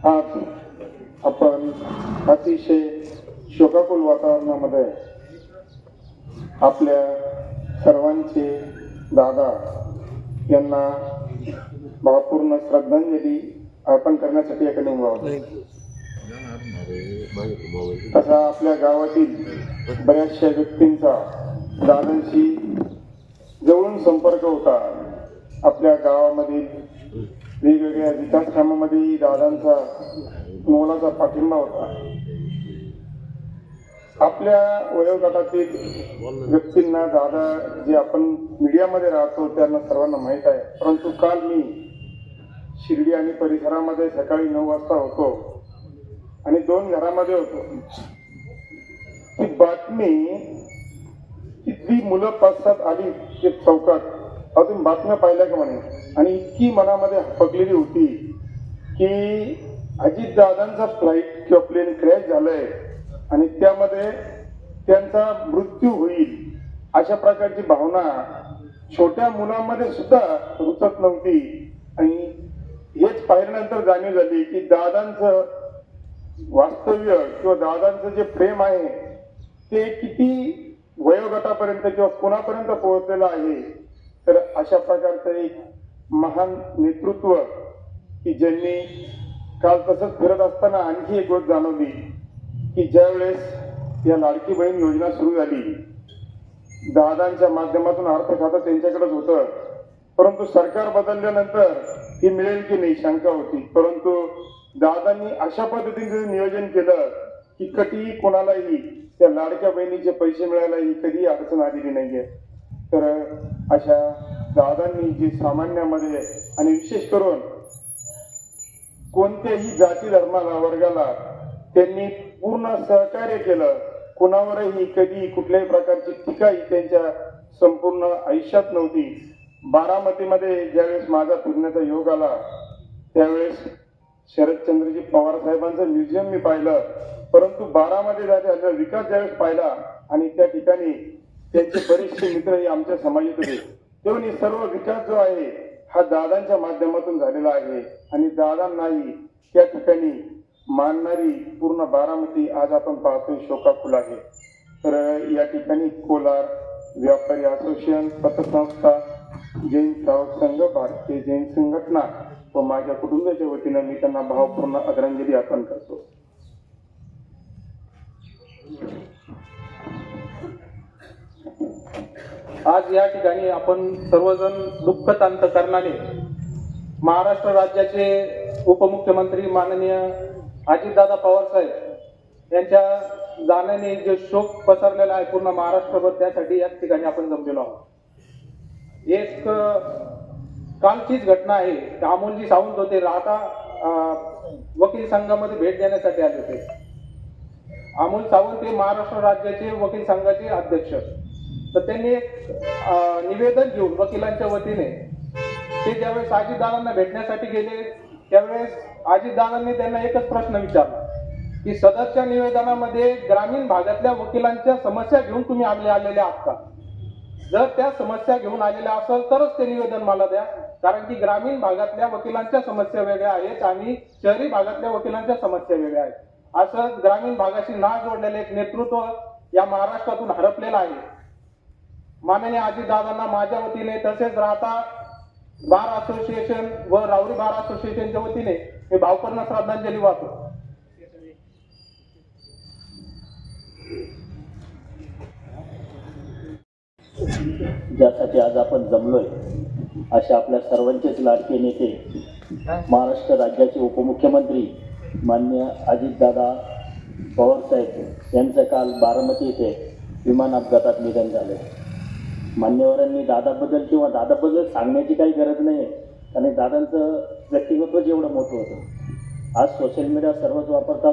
आज आपण अतिशय शोकाकुल वातावरणामध्ये आपल्या सर्वांचे दादा यांना भावपूर्ण श्रद्धांजली अर्पण करण्यासाठी या ठिकाणी उभा होतो. तसा आपल्या गावातील बऱ्याचशा व्यक्तींचा दादांशी जवळून संपर्क होता. आपल्या गावामधील वेगवेगळ्या विकास कामामध्ये दादांचा मोलाचा पाठिंबा होता. आपल्या वयोगटातील व्यक्तींना दादा जे आपण मीडियामध्ये राहतो त्यांना सर्वांना माहीत आहे. परंतु काल मी शिर्डी आणि परिसरामध्ये सकाळी 9 वाजता होतो आणि 2 घरामध्ये होतो. ती बातमी किती मुलं 5-7 आली ते चौकात अजून बातम्या पाहिल्या का म्हणे आणि इतकी मनामध्ये हपकलेली होती की अजितदादांचा फ्लाईट किंवा प्लेन क्रॅश झालंय आणि त्यामध्ये त्यांचा मृत्यू होईल अशा प्रकारची भावना छोट्या मुलांमध्ये सुद्धा रुचत नव्हती. आणि हेच पाहिल्यानंतर जाणीव झाली की दादांचं वास्तव्य किंवा दादांचं जे प्रेम आहे ते किती वयोगटापर्यंत किंवा कोणापर्यंत पोहोचलेलं आहे. तर अशा प्रकारचं एक महान नेतृत्व की ज्यांनी काल तसंच फिरत असताना आणखी एक गोष्ट जाणवली की ज्यावेळेस या लाडकी बहीण योजना सुरू झाली दादांच्या माध्यमातून अर्थ खातं त्यांच्याकडेच होतं. परंतु सरकार बदलल्यानंतर ही मिळेल की नाही शंका होती. परंतु दादांनी अशा पद्धतीने नियोजन केलं की कधीही कोणालाही त्या लाडक्या बहिणीचे पैसे मिळायला ही कधीही अडचण आलेली नाहीये. तर अशा दादांनी जे सामान्यामध्ये आणि विशेष करून कोणत्याही जाती धर्माला वर्गाला त्यांनी पूर्ण सहकार्य केलं. कुणावरही कधी कुठल्याही प्रकारची टीका ही त्यांच्या संपूर्ण आयुष्यात नव्हती. बारामतीमध्ये ज्यावेळेस माझा फिरण्याचा योग आला त्यावेळेस शरदचंद्रजी पवार साहेबांचं म्युझियम मी पाहिलं. परंतु बारामध्ये झालेला विकास ज्यावेळेस पाहिला आणि त्या ठिकाणी त्यांचे बरेचसे मित्रही आमच्या समाजात होते तेव्हा सर्व विकास जो आहे हा दादांच्या माध्यमातून झालेला आहे. आणि दादांनाही त्या ठिकाणी मानणारी पूर्ण बारामती आज आपण पाहतोय शोकाकुल आहे. तर या ठिकाणी कोलार व्यापारी असोसिएशन, पतसंस्था, जैन श्रावक संघ, भारतीय जैन संघटना व माझ्या कुटुंबाच्या वतीनं मी त्यांना भावपूर्ण आदरांजली अर्पण करतो. आज या ठिकाणी आपण सर्वजण दुःखद अंतकरणाने महाराष्ट्र राज्याचे उपमुख्यमंत्री माननीय अजितदादा पवार साहेब यांच्या जाण्याने जे शोक पसरलेला आहे पूर्ण महाराष्ट्रभर, त्यासाठी याच ठिकाणी आपण जमलेलो आहोत. एक कालचीच घटना आहे. अमोलजी सावंत होते, राहता वकील संघामध्ये भेट देण्यासाठी आले होते. अमोल सावंत हे महाराष्ट्र राज्याचे वकील संघाचे अध्यक्ष. तर त्यांनी एक निवेदन घेऊन वकिलांच्या वतीने ते ज्यावेळेस अजितदादांना भेटण्यासाठी गेले, त्यावेळेस अजितदादांनी त्यांना एकच प्रश्न विचारला की सदरच्या निवेदनामध्ये ग्रामीण भागातल्या वकिलांच्या समस्या घेऊन तुम्ही आलेले आहात का? जर त्या समस्या घेऊन आलेल्या असेल तरच ते निवेदन मला द्या, कारण की ग्रामीण भागातल्या वकिलांच्या समस्या वेगळ्या आहेत आणि शहरी भागातल्या वकिलांच्या समस्या वेगळ्या आहेत. असं ग्रामीण भागाशी नाळ जोडलेलं एक नेतृत्व या महाराष्ट्रातून हरपलेलं आहे. माननीय अजितदादांना माझ्या वतीने, तसेच राहता बार असोसिएशन व राऊरी बार असोसिएशनच्या वतीने मी भावपूर्ण श्रद्धांजली वाहतो. ज्यासाठी आज आपण जमलोय अशा आपल्या सर्वांचेच लाडके नेते महाराष्ट्र राज्याचे उपमुख्यमंत्री माननीय अजितदादा पवार साहेब यांचं काल बारामती येथे विमान अपघातात निधन झाले. मान्यवरांनी दादाबद्दल किंवा दादाबद्दल सांगण्याची काही गरज नाही आहे, आणि दादांचं व्यक्तिमत्व जेवढं मोठं होतं. आज सोशल मीडिया सर्वच वापरतात.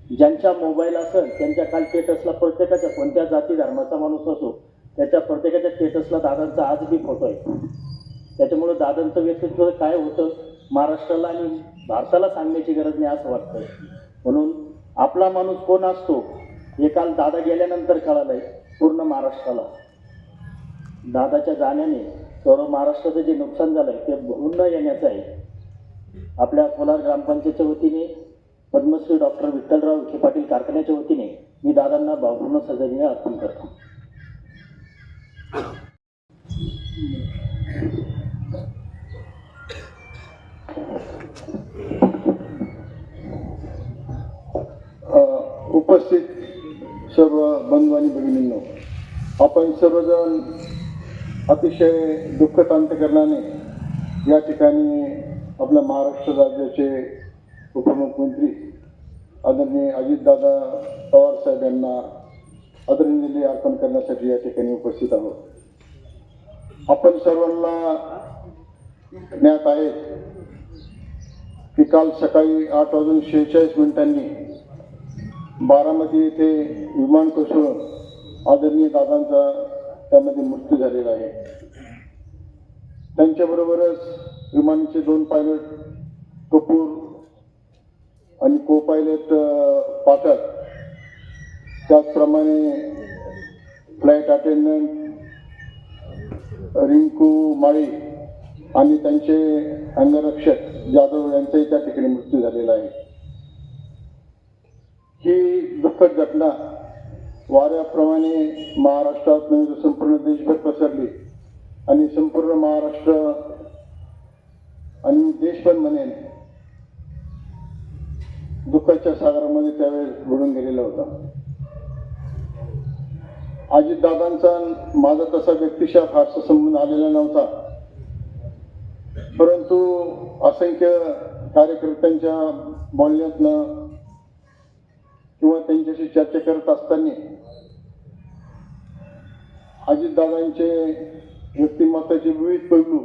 ज्यांच्या मोबाईल असेल त्यांच्या काल स्टेटसला प्रत्येकाच्या कोणत्या जाती धर्माचा माणूस असो त्याच्या प्रत्येकाच्या स्टेटसला दादांचा आज बी फोटो आहे. त्याच्यामुळे दादांचं व्यक्तित्व काय होतं महाराष्ट्राला आणि भारताला सांगण्याची गरज नाही असं वाटतं. म्हणून आपला माणूस कोण असतो हे काल दादा गेल्यानंतर कळालंय पूर्ण महाराष्ट्राला. दादाच्या जाण्याने सर्व महाराष्ट्राचं जे नुकसान झालंय ते भरून न येण्याचं आहे. आपल्या कोलार ग्रामपंचायतच्या वतीने पद्मश्री डॉक्टर विठ्ठलराव विखे पाटील कारखान्याच्या वतीने मी दादांना भावपूर्ण श्रद्धांजली अर्पण करतो. उपस्थित सर्व बंधू आणि भगिनींनो, आपण सर्वजण अतिशय दुःखद अंतकरणाने या ठिकाणी आपल्या महाराष्ट्र राज्याचे उपमुख्यमंत्री आदरणीय अजितदादा पवार साहेब यांना आदरांजली अर्पण करण्यासाठी या ठिकाणी उपस्थित आहोत. आपण सर्वांना ज्ञात आहे की काल सकाळी 8:46 बारामती येथे विमान कोसळून आदरणीय दादांचा त्यामध्ये मृत्यू झालेला आहे. त्यांच्याबरोबरच विमानाचे 2 पायलट कपूर आणि को पायलट पाठक, त्याचप्रमाणे फ्लाईट अटेंडंट रिंकू माळी आणि त्यांचे अंगरक्षक जाधव यांचाही त्या ठिकाणी मृत्यू झालेला आहे. ही दुःखद घटना वाऱ्याप्रमाणे महाराष्ट्रात नव्हे तर संपूर्ण देशभर पसरली आणि संपूर्ण महाराष्ट्र आणि देश पण म्हणेन दुःखाच्या सागरामध्ये त्यावेळेस बुडून गेलेला होता. अजितदादांचा माझा तसा व्यक्तिशः फारसा संबंध आलेला नव्हता, परंतु असंख्य कार्यकर्त्यांच्या बोलण्यातनं किंवा त्यांच्याशी चर्चा करत असताना अजितदादांचे व्यक्तिमत्वाचे विविध पैलू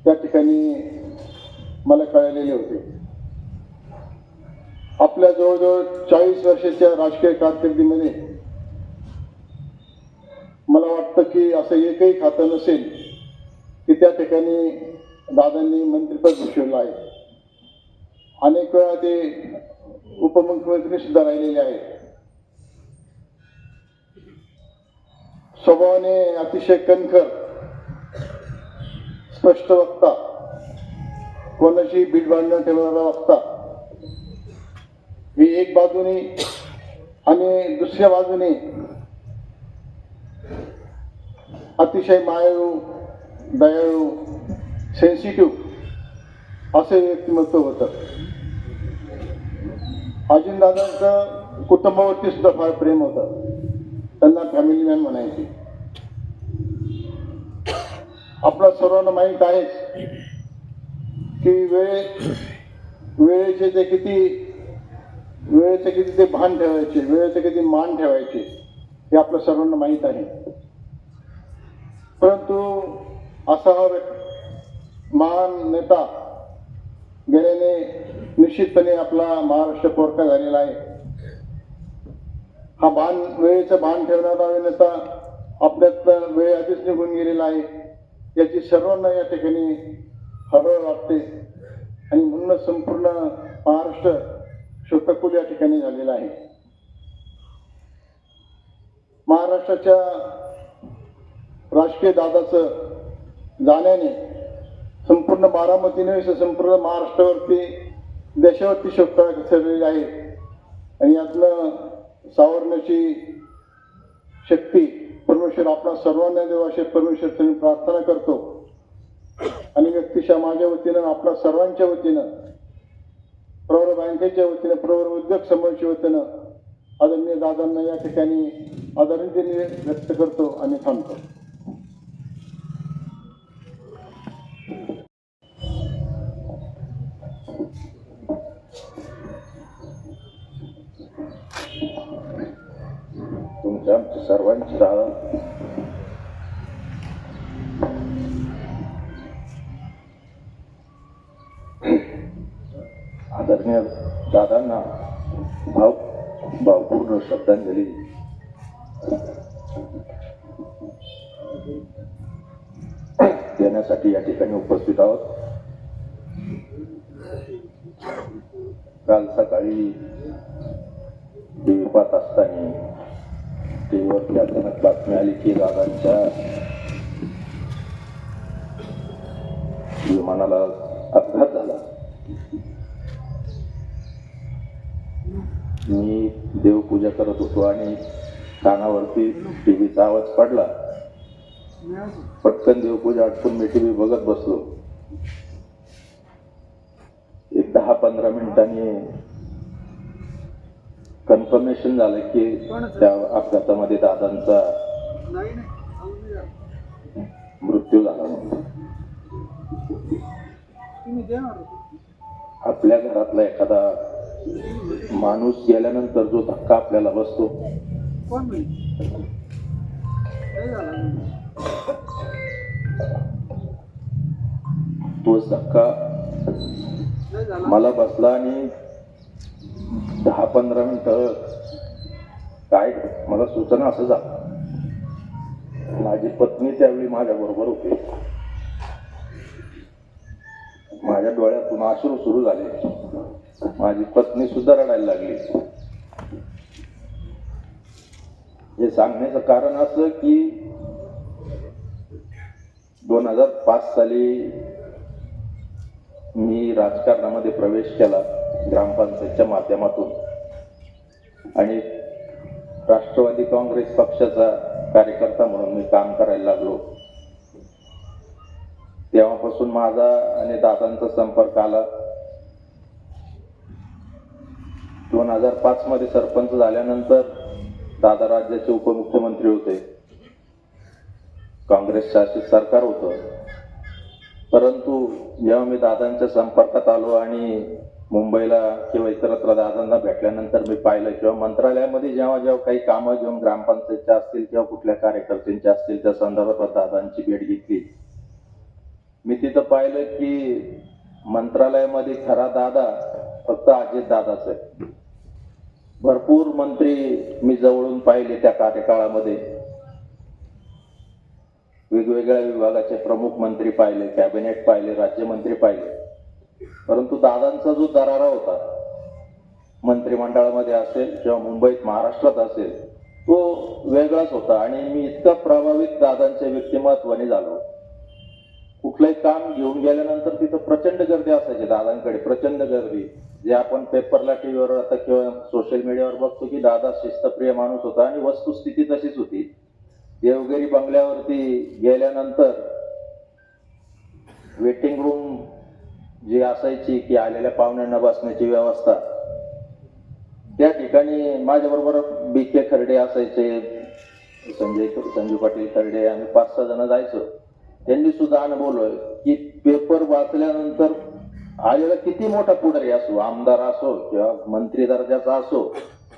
त्या ठिकाणी मला कळलेले होते. आपल्या जवळजवळ 40 वर्षाच्या राजकीय कारकिर्दीमध्ये मला वाटतं की असं एकही खातं नसेल की त्या ठिकाणी दादांनी मंत्रिपद भूषवलं आहे. अनेक वेळा ते उपमुख्यमंत्री सुद्धा राहिलेले आहेत. स्वभावाने अतिशय कणखर, स्पष्ट वक्ता, कोणाशी बीडभांड न ठेवणारा वक्ता, ही एक बाजूने, आणि दुसऱ्या बाजूने अतिशय मायाळू, दयाळू, सेन्सिटिव्ह असे व्यक्तिमत्व होतं. अजितदादांचं कुटुंबावरती सुद्धा फार प्रेम होतं. त्यांना फॅमिली मॅन म्हणायचे. आपल्या सर्वांना माहीत आहेच की वेळेचे ते किती वेळेचं किती ते भान ठेवायचे, वेळेचं किती मान ठेवायचे हे आपलं सर्वांना माहीत आहे. परंतु असा हा महान नेता गेल्याने निश्चितपणे आपला महाराष्ट्र पोरका झालेला आहे. हा वेळेचं भान ठेवणारा नेता आपल्यात वेळ आधीच निघून गेलेला आहे याची सर्वांना या ठिकाणी हळहळ वाटते आणि म्हणूनच संपूर्ण महाराष्ट्र शोककुल या ठिकाणी झालेला आहे. महाराष्ट्राच्या राजकीय दादाचं जाण्याने संपूर्ण बारामती नव्हे संपूर्ण महाराष्ट्रावरती देशावरती शोक पसरलेली आहे आणि यातनं सावरण्याची शक्ती परमेश्वर आपल्या सर्वांना देव असे परमेश्वर मी प्रार्थना करतो आणि व्यक्तिशः माझ्या वतीनं आपल्या सर्वांच्या वतीनं प्रवर बँकेच्या वतीनं प्रवर उद्योग समूहाच्या वतीनं आदरणीय दादांना या ठिकाणी आदरांजली व्यक्त करतो आणि थांबतो. तुमच्या आमच्या सर्वांची दादा आदरणीय दादांना भावपूर्ण श्रद्धांजली देण्यासाठी या ठिकाणी उपस्थित आहोत. काल सकाळी टीव्ही पाहत असताना टीव्हीवरती अचानक बातमी आली की दादांच्या विमानाला अपघात झाला. मी देवपूजा करत होतो आणि कानावरती टीव्हीचा आवाज पडला. पटकन देवपूजा आटपून मी टीव्ही बघत बसलो. एक 10-15 मिनिटांनी कन्फर्मेशन झालं की त्या अपघातामध्ये दादांचा मृत्यू झाला म्हणून. आपल्या घरातला एखादा माणूस गेल्यानंतर जो धक्का आपल्याला बसतो तोच धक्का मला बसला आणि 10-15 मिनिटं काय मला सूचना असं झालं. माझी पत्नी त्यावेळी माझ्या बरोबर होती. माझ्या डोळ्यातून अश्रू सुरू झाले. माझी पत्नी सुद्धा रडायला लागली. हे सांगण्याचं कारण असं की 2005 साली मी राजकारणामध्ये प्रवेश केला ग्रामपंचायतच्या माध्यमातून आणि राष्ट्रवादी काँग्रेस पक्षाचा कार्यकर्ता म्हणून मी काम करायला लागलो. तेव्हापासून माझा आणि दादांचा संपर्क आला. 2005 मध्ये सरपंच झाल्यानंतर दादा राज्याचे उपमुख्यमंत्री होते. काँग्रेस शासित सरकार होतं. परंतु जेव्हा मी दादांच्या संपर्कात आलो आणि मुंबईला किंवा इतरत्र दादांना भेटल्यानंतर मी पाहिलं किंवा मंत्रालयामध्ये जेव्हा काही कामं घेऊन ग्रामपंचायतच्या असतील किंवा कुठल्या कार्यकर्त्यांच्या असतील त्या संदर्भात दादांची भेट घेतली. मी तिथं पाहिलं की मंत्रालयामध्ये खरा दादा फक्त अजित दादाच आहे. भरपूर मंत्री मी जवळून पाहिले त्या कार्यकाळामध्ये. वेगवेगळ्या विभागाचे प्रमुख मंत्री पाहिले, कॅबिनेट पाहिले, राज्यमंत्री पाहिले. परंतु दादांचा जो दरारा होता मंत्रिमंडळामध्ये असेल किंवा मुंबईत महाराष्ट्रात असेल तो वेगळाच होता आणि मी इतका प्रभावित दादांच्या व्यक्तिमत्वाने झालो. कुठलंही काम घेऊन गेल्यानंतर तिथं प्रचंड गर्दी असायची दादांकडे, प्रचंड गर्दी. जे आपण पेपरला टीव्हीवर आता किंवा सोशल मीडियावर बघतो की दादा शिस्तप्रिय माणूस होता आणि वस्तुस्थिती तशीच होती. देवगिरी बंगल्यावरती गेल्यानंतर वेटिंग रूम जी असायची की आलेल्या पाहुण्यांना बसण्याची व्यवस्था, त्या ठिकाणी माझ्याबरोबर BK खर्डे असायचे, संजू पाटील खर्डे, आम्ही 5-6 जण जायचो. त्यांनी सुद्धा अनुभवलोय की पेपर वाचल्यानंतर आलेला किती मोठा पुढारी असो, आमदार असो किंवा मंत्री दर्जाचा असो,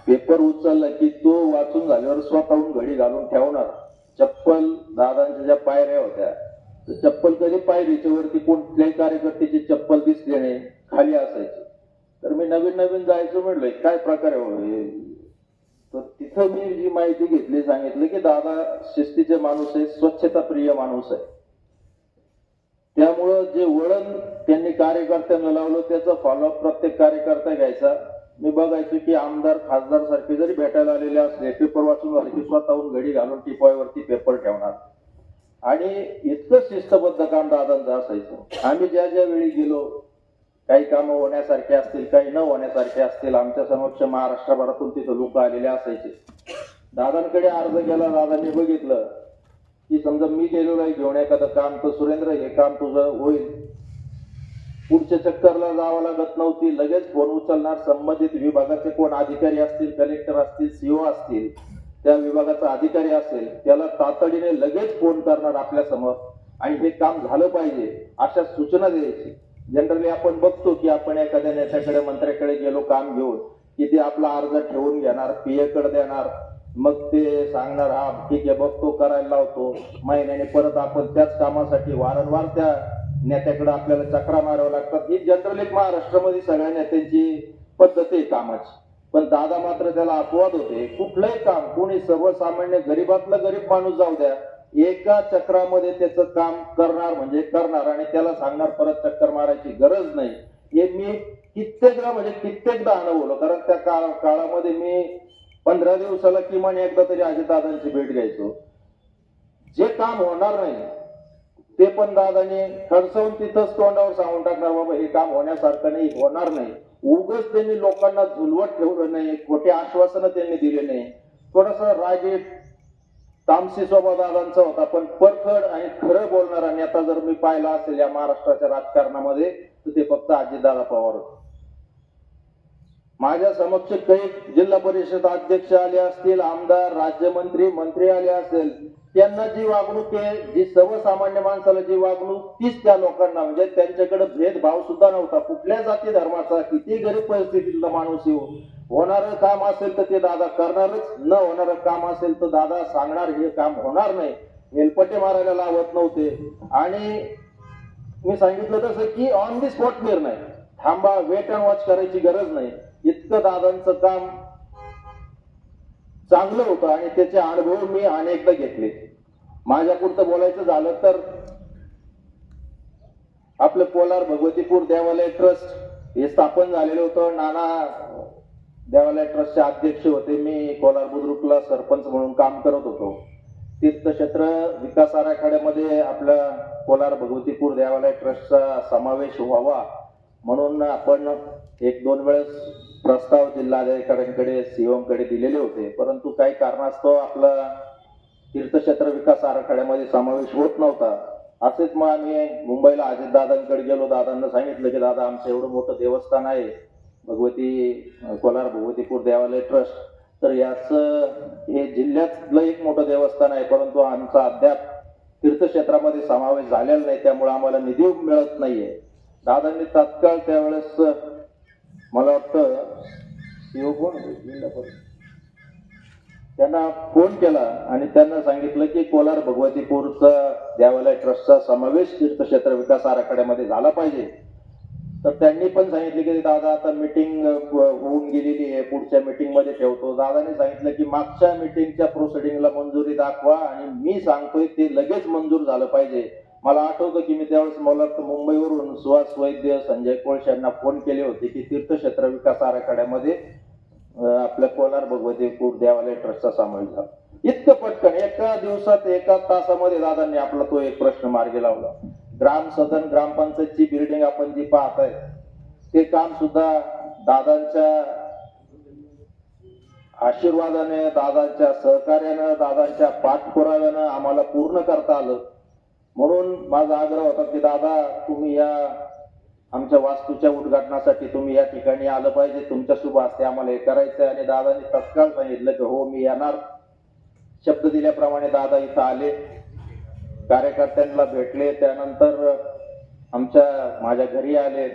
पेपर उचलला की तो वाचून झाल्यावर स्वतःहून घडी घालून ठेवणार. चप्पल दादांच्या ज्या पायऱ्या होत्या, तर चप्पल कधी पायरीच्या वरती कुठल्याही कार्यकर्त्याची चप्पल दिसली नाही, खाली असायची. तर मी नवीन नवीन जायचो, म्हटलंय काय प्रकार आहे. तर तिथं मी जी माहिती घेतली, सांगितलं की दादा शिस्तीचे माणूस आहे, स्वच्छता प्रिय माणूस आहे. त्यामुळं जे वळण त्यांनी कार्यकर्त्यांना लावलं त्याचा फॉलोअप प्रत्येक कार्यकर्ता घ्यायचा. मी बघायचो की आमदार खासदार सारखे जरी भेटायला आलेले असले, पेपर वाचून झाले की स्वतःहून घडी घालून टिपॉयवरती पेपर ठेवणार. आणि इतकं शिस्तबद्ध काम दादांचं असायचं. आम्ही ज्या ज्या वेळी गेलो, काही कामं होण्यासारखे असतील, काही न होण्यासारखे असतील, आमच्या समक्ष महाराष्ट्रभरातून तिथं लोक आलेले असायचे. दादांकडे अर्ज केला, दादांनी बघितलं की समजा मी गेलेलो आहे घेऊन एखादं काम, तर सुरेंद्र हे काम तुझं होईल. पुढच्या चक्करला जावं लागत नव्हती, लगेच फोन उचलणार. संबंधित विभागाचे कोण अधिकारी असतील, कलेक्टर असतील, सीओ असतील, त्या विभागाचा अधिकारी असेल, त्याला तातडीने लगेच फोन करणार आपल्या समोर, आणि हे काम झालं पाहिजे अशा सूचना द्यायची. जनरली आपण बघतो की आपण एखाद्या नेत्याकडे मंत्र्याकडे गेलो काम घेऊन की ते आपला अर्ज ठेवून घेणार, पीए कडे देणार, मग ते सांगणार हा ठीक आहे बघतो, करायला लावतो. महिन्याने परत आपण त्याच कामासाठी वारंवार त्या नेत्याकडे आपल्याला चक्रा माराव्या लागतात. ही जनरली महाराष्ट्रामध्ये सगळ्या नेत्यांची पद्धत आहे कामाची. पण दादा मात्र त्याला अपवाद होते. कुठलंही काम कोणी सर्वसामान्य गरीबातला गरीब माणूस जाऊ द्या, एका चक्रामध्ये त्याचं काम करणार म्हणजे करणार, आणि त्याला सांगणार परत चक्कर मारायची गरज नाही. हे मी कित्येकदा अनुभवलं. कारण त्या काळामध्ये मी 15 दिवसाला किमान एकदा तरी अजितदादांची भेट घ्यायचो. जे काम होणार नाही ते पण दादाने खडसवून तिथंच तोंडावर सांगून टाकणार, बाबा हे काम होण्यासारखं नाही, होणार नाही. उगाच त्यांनी लोकांना झुलवत ठेवलं नाही, खोटे आश्वासनं त्यांनी दिले नाही. थोडासा रागीट तामसी स्वभाव दादांचा होता, पण परखड आणि खरं बोलणारा नेता जर मी पाहिला असेल या महाराष्ट्राच्या राजकारणामध्ये तर ते फक्त अजितदादा पवार होते. माझ्या समक्ष काही जिल्हा परिषद अध्यक्ष आले असतील, आमदार, राज्यमंत्री, मंत्री आले असेल, त्यांना जी वागणूक आहे, जी सर्वसामान्य माणसाला जी वागणूक, तीच त्या लोकांना, म्हणजे त्यांच्याकडे भेदभाव सुद्धा नव्हता. कुठल्या जाती धर्माचा, किती गरीब परिस्थितीतला माणूस येऊ, होणारं काम असेल तर ते दादा करणारच, न होणारं काम असेल तर दादा सांगणार हे काम होणार नाही. हेलपटे मारायला लावत नव्हते. आणि मी सांगितलं तसं की ऑन दी स्पॉट निर्णय, थांबा, वेट अँड वॉच करायची गरज नाही. इतकं दादांचं काम चांगलं होतं आणि त्याचे अनुभव मी अनेकदा घेतले. माझ्या पुरतं बोलायचं झालं तर आपलं कोलार भगवतीपूर देवालय ट्रस्ट हे स्थापन झालेलं होतं. नाना देवालय ट्रस्टचे अध्यक्ष होते. मी कोलार बुद्रुकला सरपंच म्हणून काम करत होतो. तीर्थक्षेत्र विकास आराखड्यामध्ये आपल्या कोलार भगवतीपूर देवालय ट्रस्टचा समावेश व्हावा म्हणून आपण 1-2 वेळेस प्रस्ताव जिल्हाधिकाऱ्यांकडे, सीओकडे दिलेले होते. परंतु काही कारणास्तव आपला तीर्थक्षेत्र विकास आराखड्यामध्ये समावेश होत नव्हता. असेच मग आम्ही मुंबईला अजितदादांकडे गेलो. दादांना सांगितलं की दादा आमचं एवढं मोठं देवस्थान आहे कोलार भगवतीपूर देवालय ट्रस्ट, तर याचं हे जिल्ह्यातलं एक मोठं देवस्थान आहे, परंतु आमचा अद्याप तीर्थक्षेत्रामध्ये समावेश झालेला नाही, त्यामुळे आम्हाला निधी मिळत नाहीये. दादांनी तात्काळ त्यावेळेस मला वाटतं सीओ कोण त्यांना फोन केला आणि त्यांना सांगितलं की कोलार भगवतीपूरचा देवालय ट्रस्टचा समावेश तीर्थक्षेत्र विकास आराखड्यामध्ये झाला पाहिजे. तर त्यांनी पण सांगितले की दादा आता मीटिंग होऊन गेलेली आहे, पुढच्या मीटिंग मध्ये ठेवतो. दादाने सांगितलं की मागच्या मीटिंगच्या प्रोसिडिंगला मंजुरी दाखवा आणि मी सांगतोय ते लगेच मंजूर झालं पाहिजे. मला आठवतं की मी त्यावेळेस मला मुंबईवरून सुहास वैद्य, संजय कोळश यांना फोन केले होते की तीर्थक्षेत्र विकास आराखड्यामध्ये आपल्या कोलार भगवतीपूर देवालय ट्रस्टचा समावेश झाला. इतकं पटकन एका दिवसात, एका तासामध्ये दादांनी आपला तो एक प्रश्न मार्गी लावला. ग्राम सदन ग्रामपंचायतची बिल्डिंग आपण जी पाहताय ते काम सुद्धा दादांच्या आशीर्वादाने, दादांच्या सहकार्यानं, दादांच्या पाठपुराव्यानं आम्हाला पूर्ण करता आलं. म्हणून माझा आग्रह होता की दादा तुम्ही या आमच्या वास्तूच्या उद्घाटनासाठी तुम्ही या ठिकाणी आलं पाहिजे, तुमच्या शुभ हस्ते आम्हाला हे करायचंय. आणि दादांनी तत्काळ सांगितलं की हो मी येणार. शब्द दिल्याप्रमाणे दादा इथं आले, कार्यकर्त्यांना भेटले, त्यानंतर माझ्या घरी आले.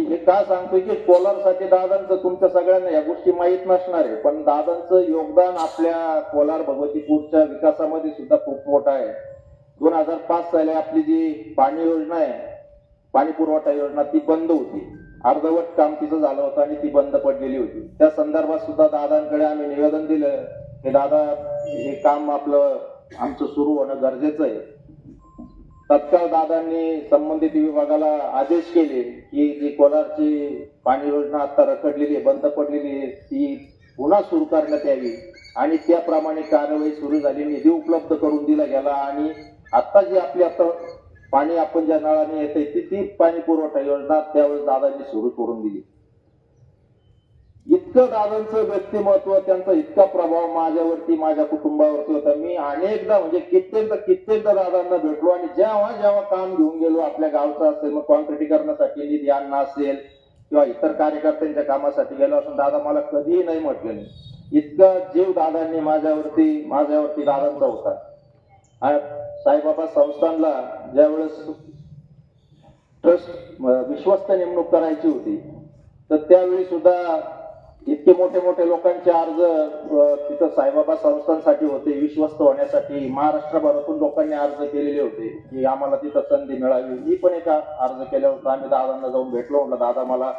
हे का सांगतोय की कोलारसाठी दादांचं तुमच्या सगळ्यांना या गोष्टी माहीत नसणार आहे, पण दादांचं योगदान आपल्या कोलार भगवतीपूरच्या विकासामध्ये सुद्धा खूप मोठं आहे. 2005 साली आपली जी पाणी योजना आहे, पाणी पुरवठा योजना, ती बंद होती. अर्धवट काम तिचं झालं होतं आणि ती बंद पडलेली होती. त्या संदर्भात सुद्धा दादांकडे आम्ही निवेदन दिलं की दादा हे काम आमचं सुरू होणं गरजेचं आहे. तत्काळ दादांनी संबंधित विभागाला आदेश केले की जी कोलारची पाणी योजना आता रखडलेली आहे, बंद पडलेली आहे, ती पुन्हा सुरू करण्यात यावी आणि त्याप्रमाणे कार्यवाही सुरू झाली. निधी उपलब्ध करून दिला गेला आणि आता जी आपली आता पाणी आपण ज्या नळाने येते ती पाणी पुरवठा योजना त्यावेळेस दादांनी सुरू करून दिली. इतकं दादांचं व्यक्तिमत्व, त्यांचा इतका प्रभाव माझ्यावरती, माझ्या कुटुंबावरती होता. मी अनेकदा म्हणजे कित्येकदा दादांना भेटलो आणि जेव्हा काम घेऊन गेलो आपल्या गावचं असेल, मग कॉन्क्रिटीकरणासाठी निधी आणणं असेल किंवा इतर कार्यकर्त्यांच्या कामासाठी गेलो असून दादा मला कधीही नाही म्हटलं नाही. इतका जीव दादांनी माझ्यावरती दादांचा होता. साईबाबा संस्थानला ज्यावेळेस ट्रस्ट विश्वस्त नेमणूक करायची होती तर त्यावेळी सुद्धा इतके मोठे लोकांचे अर्ज तिथं साईबाबा संस्थांसाठी होते. विश्वस्त होण्यासाठी महाराष्ट्रभरातून लोकांनी अर्ज केलेले होते की आम्हाला तिथं संधी मिळावी. मी पण एका अर्ज केला होता. आम्ही दादांना जाऊन भेटलो, म्हटलं दादा मला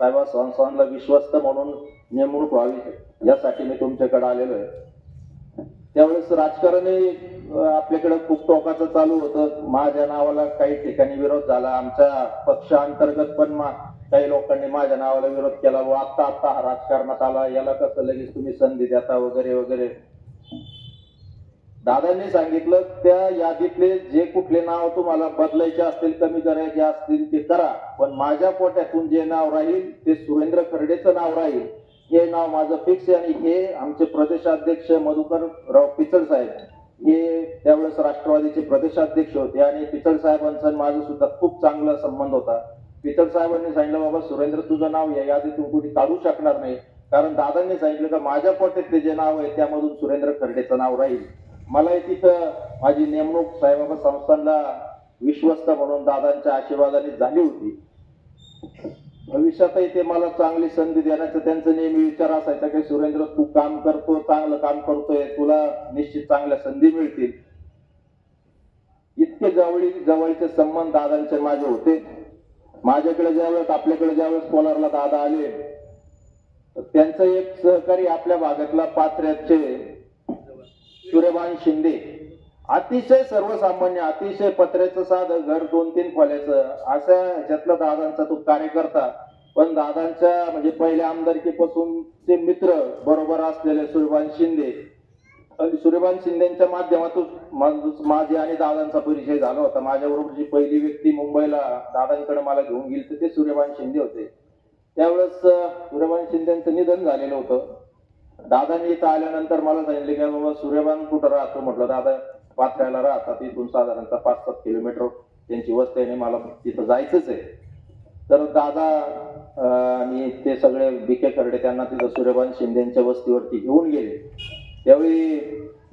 साईबाबा संस्थानला विश्वस्त म्हणून नेमणूक व्हावी यासाठी मी तुमच्याकडे आलेलो आहे. त्यावेळेस राजकारणही आपल्याकडे खूप टोकाचं चालू होतं. माझ्या नावाला काही ठिकाणी विरोध झाला. आमच्या पक्षांतर्गत पण काही लोकांनी माझ्या नावाला विरोध केला. व आता हा राजकारणात आला, याला कसं लगेच तुम्ही संधी देता वगैरे वगैरे. दादांनी सांगितलं त्या यादीतले जे कुठले नाव तुम्हाला बदलायचे असतील, कमी करायचे असतील ते करा, पण माझ्या पोट्यातून जे नाव राहील ते सुरेंद्र खर्डेचं नाव राहील. हे नाव माझं फिक्स आहे. आणि हे आमचे प्रदेशाध्यक्ष मधुकरराव पिचड साहेब हे त्यावेळेस राष्ट्रवादीचे प्रदेशाध्यक्ष होते आणि पिचड साहेबांचा माझं सुद्धा खूप चांगला संबंध होता. पिचड साहेबांनी सांगितलं बाबा सुरेंद्र तुझं नाव या यादीतून कोणी काढू शकणार नाही, कारण दादांनी सांगितलं का माझ्या पोट्यातले जे नाव आहे त्यामधून सुरेंद्र खर्डेचं नाव राहील. मला तिथं माझी नेमणूक साईबाबा संस्थानला विश्वस्त म्हणून दादांच्या आशीर्वादाने झाली होती. भविष्यातही ते मला चांगली संधी देण्याचा त्यांचा नेहमी विचार असायचा की सुरेंद्र तू काम करतो, चांगलं काम करतोय, तुला निश्चित चांगल्या संधी मिळतील. इतके जवळचे संबंध दादांचे माझे होते. माझ्याकडे ज्यावेळेस आपल्याकडे ज्यावेळेस कोलारला दादा आले तर त्यांचं एक सहकारी आपल्या भागातला पात्र्याचे सूर्यभान शिंदे, अतिशय सर्वसामान्य, अतिशय पत्र्याचं साधं घर, 2-3 खोल्याचं, अशा ह्याच्यातला दादांचा तो कार्यकर्ता. पण दादांच्या म्हणजे पहिल्या आमदारकीपासून ते मित्र बरोबर असलेले सूर्यभान शिंदे आणि सूर्यभान शिंदेच्या माध्यमातून माझे आणि दादांचा परिचय झाला होता. माझ्याबरोबर जी पहिली व्यक्ती मुंबईला दादांकडे मला घेऊन गेली तर ते सूर्यभान शिंदे होते. त्यावेळेस सूर्यभान शिंदेचं निधन झालेलं होतं. दादांनी इथं आल्यानंतर मला सांगितले की बाबा सूर्यभान कुठं राहतो. म्हटलं दादा पाथऱ्याला राहतात, इथून साधारणतः 5-7 किलोमीटर त्यांची वस्ती आहे, मला तिथं जायचंच आहे. तर दादा आणि ते सगळे बिके खर्डे त्यांना तिथं सूर्यभान शिंदेच्या वस्तीवरती घेऊन गेले. त्यावेळी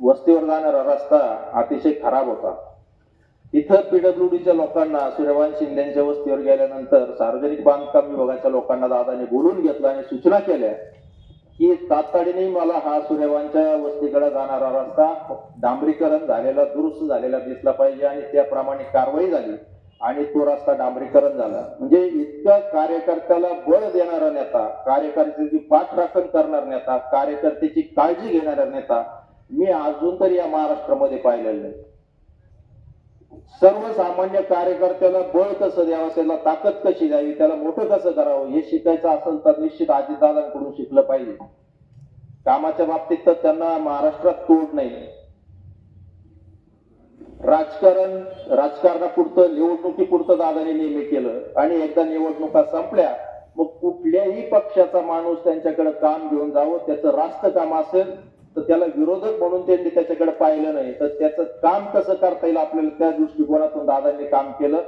वस्तीवर जाणारा रस्ता अतिशय खराब होता. तिथं पीडब्ल्यूडीच्या लोकांना सूर्यभान शिंदेच्या वस्तीवर गेल्यानंतर सार्वजनिक बांधकाम विभागाच्या लोकांना दादाने बोलून घेतलं आणि सूचना केल्या की तातडीने मला हा सूर्यभानच्या वस्तीकडे जाणारा रस्ता डांबरीकरण झालेला, दुरुस्त झालेला दिसला पाहिजे आणि त्याप्रमाणे कारवाई झाली आणि तो रस्ता डांबरीकरण झाला. म्हणजे इतका कार्यकर्त्याला बळ देणारा नेता, कार्यकर्त्याची पाठराखण करणारा नेता, कार्यकर्त्याची काळजी घेणारा नेता मी अजून तरी या महाराष्ट्रामध्ये पाहिलेलं नाही. सर्वसामान्य कार्यकर्त्याला बळ कसं द्यावं, त्याला ताकद कशी द्यावी, त्याला मोठं कसं करावं हे शिकायचं असेल तर निश्चित अजितदादांकडून शिकलं पाहिजे. कामाच्या बाबतीत तर त्यांना महाराष्ट्रात तोड नाही. राजकारणापुरतं, निवडणुकीपुरतं दादाने नेहमी केलं आणि एकदा निवडणुका संपल्या मग कुठल्याही पक्षाचा माणूस त्यांच्याकडे काम घेऊन जावं, त्याचं रास्त काम असेल तर त्याला विरोधक म्हणून त्यांनी त्याच्याकडे पाहिलं नाही, तर त्याचं काम कसं करता येईल आपल्याला त्या दृष्टिकोनातून दादांनी काम केलं.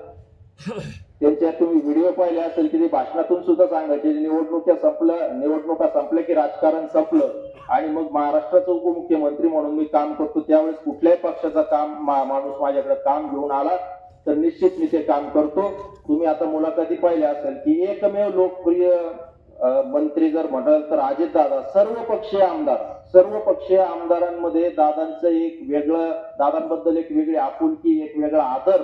त्यांच्या तुम्ही व्हिडिओ पाहिले असेल की ते भाषणातून सुद्धा सांगायचे निवडणुका संपल्या की राजकारण संपलं आणि मग महाराष्ट्राचा उपमुख्यमंत्री म्हणून मी काम करतो. त्यावेळेस कुठल्याही पक्षाचा माणूस माझ्याकडे काम घेऊन आला तर निश्चित मी ते काम करतो. तुम्ही आता मुलाखती पाहिल्या असेल की एकमेव लोकप्रिय मंत्री जर म्हणाल तर अजितदादा. सर्व पक्षीय आमदारांमध्ये दादांचं एक वेगळं, दादांबद्दल एक वेगळी आपुलकी, एक वेगळा आदर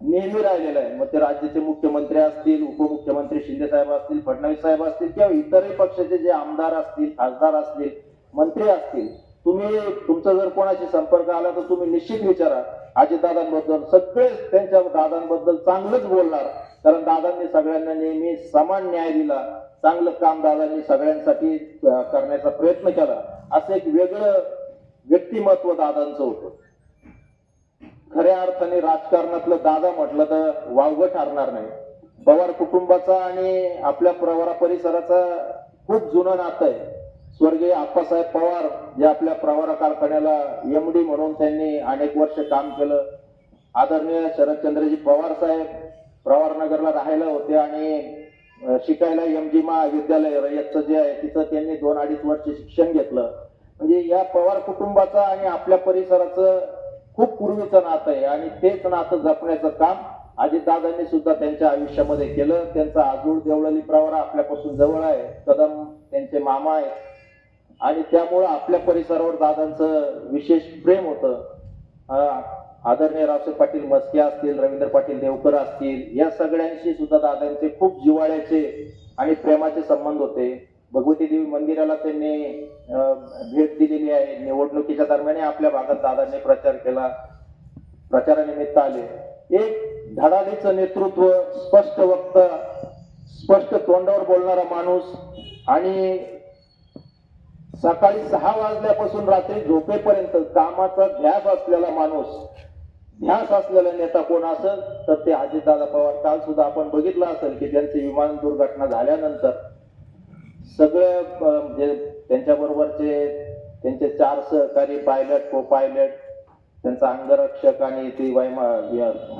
नेहमी राहिलेला आहे. मग ते राज्याचे मुख्यमंत्री असतील, उपमुख्यमंत्री शिंदे साहेब असतील, फडणवीस साहेब असतील किंवा इतरही पक्षाचे जे आमदार असतील, खासदार असतील, मंत्री असतील, तुम्ही तुमचा जर कोणाशी संपर्क आला तर तुम्ही निश्चित विचारा अजितदादांबद्दल. सगळेच त्यांच्या दादांबद्दल चांगलंच बोलणार, कारण दादांनी सगळ्यांना नेहमी समान न्याय दिला, चांगलं काम दादांनी सगळ्यांसाठी करण्याचा प्रयत्न केला. असं एक वेगळं व्यक्तिमत्व दादांचं होतं. खऱ्या अर्थाने राजकारणातलं दादा म्हटलं तर वावगं ठरणार नाही. पवार कुटुंबाचा आणि आपल्या प्रवरा परिसराचा खूप जुनं नातं आहे. स्वर्गीय आप्पासाहेब पवार जे आपल्या प्रवरा कारखान्याला MD म्हणून त्यांनी अनेक वर्ष काम केलं. आदरणीय शरदचंद्रजी पवार साहेब प्रवरनगरला राहायला होते आणि शिकायला MG महाविद्यालय रयतचं जे आहे तिथं त्यांनी 2-2.5 वर्ष शिक्षण घेतलं. म्हणजे या पवार कुटुंबाचा आणि आपल्या परिसराचं खूप पूर्वीचं नातं आहे आणि तेच नातं जपण्याचं काम अजितदादांनी सुद्धा त्यांच्या आयुष्यामध्ये केलं. त्यांचा आजूळ देवळाली प्रवरा आपल्यापासून जवळ आहे, कदम त्यांचे मामा आहेत आणि त्यामुळं आपल्या परिसरावर दादांचं विशेष प्रेम होतं. आदरणीय रावसाहेब पाटील मस्के असतील, रवींद्र पाटील देवकर असतील, या सगळ्यांशी सुद्धा दादांचे खूप जिव्हाळ्याचे आणि प्रेमाचे संबंध होते. भगवती देवी मंदिराला त्यांनी भेट दिलेली आहे. निवडणुकीच्या दरम्यान आपल्या भागात दादांनी प्रचार केला, प्रचारानिमित्त आले. एक धडाडीचं नेतृत्व, स्पष्ट वक्ता, स्पष्ट तोंडावर बोलणारा माणूस आणि सकाळी 6 वाजल्यापासून रात्री झोपेपर्यंत कामाचा ध्यास असलेला माणूस, ध्यास असलेला नेता कोण असेल तर ते अजितदादा पवार. काल सुद्धा आपण बघितलं असेल की त्यांची विमान दुर्घटना झाल्यानंतर सगळे म्हणजे त्यांच्या बरोबरचे त्यांचे 4 सहकारी, पायलट, को पायलट, त्यांचा अंगरक्षक आणि ती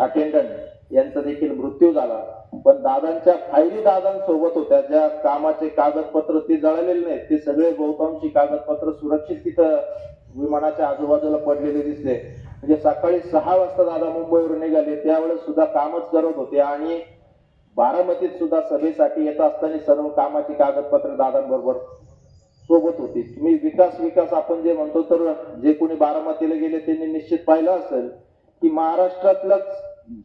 अटेंडंट यांचा देखील मृत्यू झाला. पण दादांच्या फायली दादांसोबत होत्या. ज्या कामाचे कागदपत्र ती जळलेले नाहीत, ते सगळे बहुतांशी कागदपत्र सुरक्षित तिथं विमानाच्या आजूबाजूला पडलेले दिसले. म्हणजे सकाळी 6 वाजता दादा मुंबईवरून निघाले, त्यावेळेस सुद्धा कामच करत होते आणि बारामतीत सुद्धा सभेसाठी येत असताना सर्व कामाची कागदपत्र दादांबरोबर सोबत होती. तुम्ही विकास आपण जे म्हणतो तर जे कोणी बारामतीला गेले त्यांनी निश्चित पाहिलं असेल की महाराष्ट्रातलाच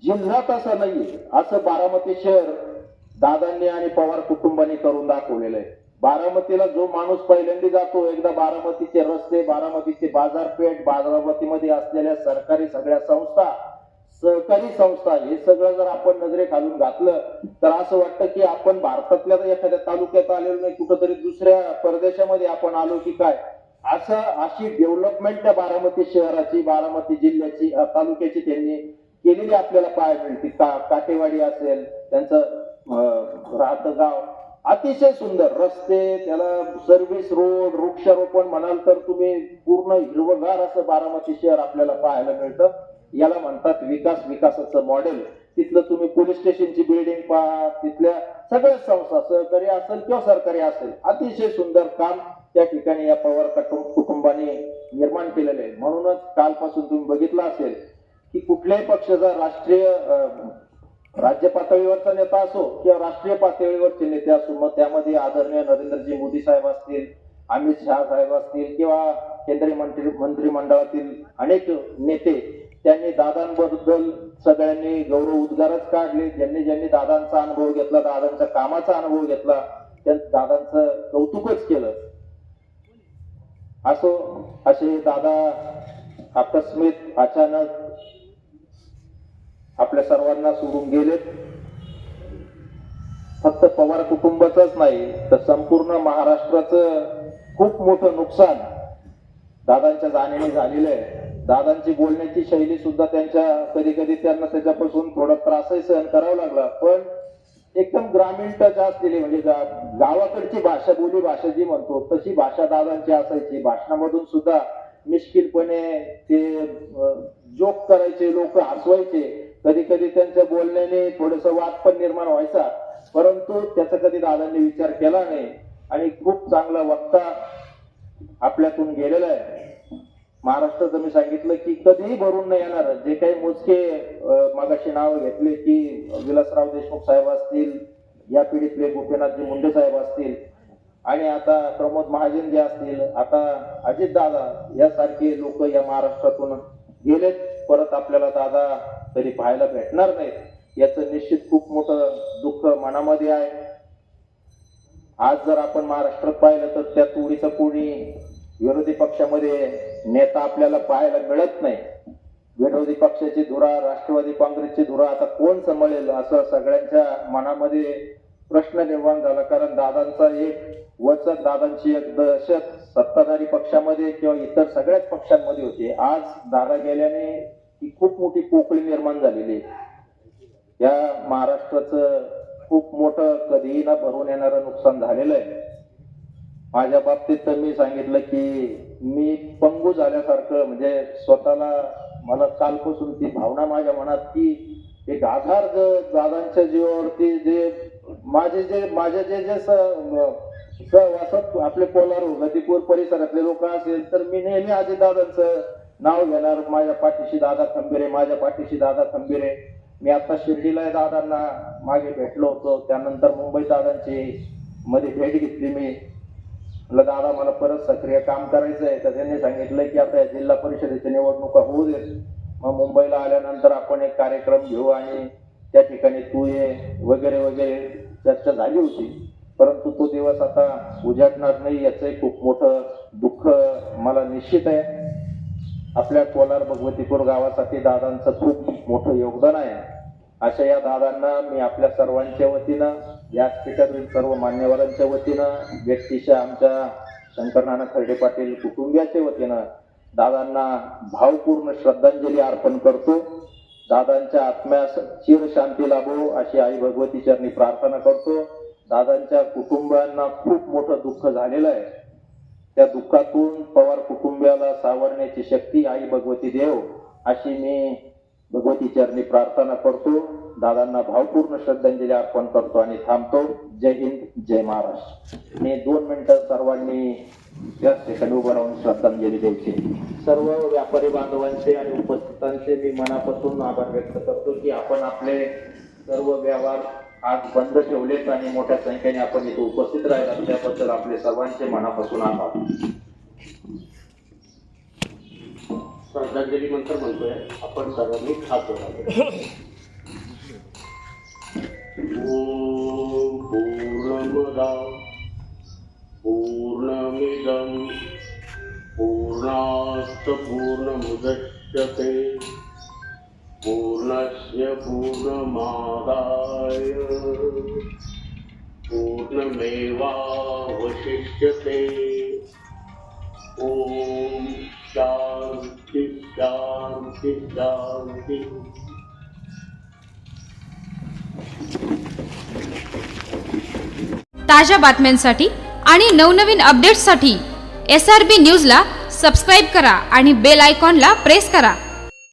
जिल्ह्यात असं नाहीये असं बारामती शहर दादांनी आणि पवार कुटुंबाने करून दाखवलेलं आहे. बारामतीला जो माणूस पहिल्यांदा जातो, एकदा बारामतीचे रस्ते, बारामतीचे बाजारपेठ, बारामतीमध्ये असलेल्या सरकारी सगळ्या संस्था, सहकारी संस्था, हे सगळं जर आपण नजरेखालून घातलं तर असं वाटतं की आपण भारतातल्या एखाद्या तालुक्यात आलेलो नाही, कुठंतरी दुसऱ्या परदेशामध्ये आपण आलो की काय. अशी डेव्हलपमेंट त्या बारामती शहराची, बारामती जिल्ह्याची, तालुक्याची त्यांनी केलेली आपल्याला पाहायला मिळते. काटेवाडी असेल, त्यांचं राहतं गाव अतिशय सुंदर, रस्ते, त्याला सर्व्हिस रोड, वृक्षारोपण म्हणाल तर तुम्ही पूर्ण हिरवगार असं बारामती शहर आपल्याला पाहायला मिळतं. याला म्हणतात विकासाचं मॉडेल. तिथलं तुम्ही पोलीस स्टेशनची बिल्डिंग पहा, तिथल्या सगळ्या संस्था, सहकारी असेल किंवा सरकारी असेल, अतिशय सुंदर काम त्या ठिकाणी या पवार कुटुंबाने निर्माण केलेलं आहे. म्हणूनच कालपासून तुम्ही बघितलं असेल की कुठल्याही पक्षाचा राज्य पातळीवरचा नेता असो किंवा राष्ट्रीय पातळीवरचे नेते असो, मग त्यामध्ये आदरणीय नरेंद्रजी मोदी साहेब असतील, अमित शहा साहेब असतील किंवा केंद्रीय मंत्रिमंडळातील अनेक नेते, त्यांनी दादांबद्दल सगळ्यांनी गौरव उद्गारच काढले. ज्यांनी दादांचा अनुभव घेतला, दादांच्या कामाचा अनुभव घेतला, त्यांनी दादांचं कौतुकच केलं. असे दादा आकस्मित अचानक आपल्या सर्वांना सोडून गेलेत. फक्त पवार कुटुंबाचंच नाही तर संपूर्ण महाराष्ट्राचं खूप मोठं नुकसान दादांच्या जाण्याने झालेलं आहे. दादांची बोलण्याची शैली सुद्धा त्यांच्या कधी त्यांना त्याच्यापासून थोडा त्रासही सहन करावा लागला, पण एकदम ग्रामीण टच असलेली, म्हणजे गावाकडची भाषा, बोली भाषा जी म्हणतो तशी भाषा दादांची असायची. भाषणामधून सुद्धा मिश्किलपणे ते जोक करायचे, लोक हसवायचे. कधी त्यांच्या बोलण्याने थोडस वाद पण निर्माण व्हायचा, परंतु त्याचा कधी दादांनी विचार केला नाही आणि खूप चांगला वक्ता आपल्यातून गेलेला आहे. महाराष्ट्राचं मी सांगितलं की कधीही भरून नाही येणार. जे काही मोजके मागाशी नाव घेतले की विलासराव देशमुख साहेब असतील, या पिढीतले गोपीनाथजी मुंडे साहेब असतील आणि आता प्रमोद महाजन जे असतील, आता अजितदादा यासारखे लोक या महाराष्ट्रातून गेलेत, परत आपल्याला दादा तरी पाहायला भेटणार नाहीत. याचं निश्चित खूप मोठं दुःख मनामध्ये आहे. आज जर आपण महाराष्ट्रात पाहिलं तर त्या तोडीचं कोणी विरोधी पक्षामध्ये नेता आपल्याला पाहायला मिळत नाही. विरोधी पक्षाची धुरा, राष्ट्रवादी काँग्रेसची धुरा आता कोण सांभाळेल असं सगळ्यांच्या मनामध्ये प्रश्न निर्माण झाला. कारण दादांचा एक वचक, दादांची एक दहशत सत्ताधारी पक्षामध्ये किंवा इतर सगळ्याच पक्षांमध्ये होती. आज दादा गेल्याने ही खूप मोठी पोकळी निर्माण झालेली आहे. या महाराष्ट्राचं खूप मोठं कधीही ना भरून येणारं नुकसान झालेलं आहे. माझ्या बाबतीत तर मी सांगितलं की मी पंगू झाल्यासारखं, म्हणजे स्वतःला, मला कालपासून ती भावना माझ्या मनात की एक आधार दादांच्या जीवावरती जे माझे जे सहवासात आपले कोलार गतीपूर परिसरातले लोक असेल तर मी नेहमी अजितदादांचं नाव घेणार. माझ्या पाठीशी दादा खंबीर आहे, माझ्या पाठीशी दादा खंबीर आहे. मी आता शिर्डीला दादांना मागे भेटलो होतो, त्यानंतर मुंबई दादांची मध्ये भेट घेतली. मी म्हटलं दादा मला परत सक्रिय काम करायचं आहे. तर त्यांनी सांगितलं की आता जिल्हा परिषदेच्या निवडणुका होऊ देत, मग मुंबईला आल्यानंतर आपण एक कार्यक्रम घेऊ आणि त्या ठिकाणी तू ये वगैरे वगैरे चर्चा झाली होती. परंतु तो दिवस आता उजाडणार नाही याचंही खूप मोठं दुःख मला निश्चित आहे. आपल्या कोलार भगवतीपूर गावासाठी दादांचं खूप मोठं योगदान आहे. अशा या दादांना मी आपल्या सर्वांच्या वतीनं, व्यासपीठातील सर्व मान्यवरांच्या वतीनं, व्यक्तिशः आमच्या शंकरनाना खर्डे पाटील कुटुंबियाच्या वतीनं दादांना भावपूर्ण श्रद्धांजली अर्पण करतो. दादांच्या आत्म्यास चिर शांती लाभो अशी आई भगवती चरणी प्रार्थना करतो. दादांच्या कुटुंबांना खूप मोठं दुःख झालेलं आहे. त्या दुःखातून पवार कुटुंबियाला सावरण्याची शक्ती आई भगवती देव अशी मी भगवती चरणी प्रार्थना करतो. दादांना भावपूर्ण श्रद्धांजली अर्पण करतो आणि थांबतो. जय हिंद, जय महाराष्ट्र. मी 2 मिनिटं सर्वांनी याच ठिकाणी उभं राहून श्रद्धांजली द्यायची. सर्व व्यापारी बांधवांचे आणि उपस्थितांचे मी मनापासून आभार व्यक्त करतो की आपण आपले सर्व व्यवहार आज बंद ठेवलेत आणि मोठ्या संख्येने आपण इथे उपस्थित राहिला त्याबद्दल आपले सर्वांचे मनापासून आभार. श्रद्धांजली मंत्र म्हणतोय आपण सर्वांनी हात जोडावे. ओम पूर्णमदा पूर्णमिदं पूर्णात् पूर्णमुदच्यते पूर्णस्य पूर्णमादाय पूर्णमेवावशिष्यते. ओम शांती शांती शांती. ताज्या बातम्यांसाठी आणि नवनवीन अपडेट्ससाठी SRB न्यूजला सबस्क्राईब करा आणि बेल आयकॉनला प्रेस करा.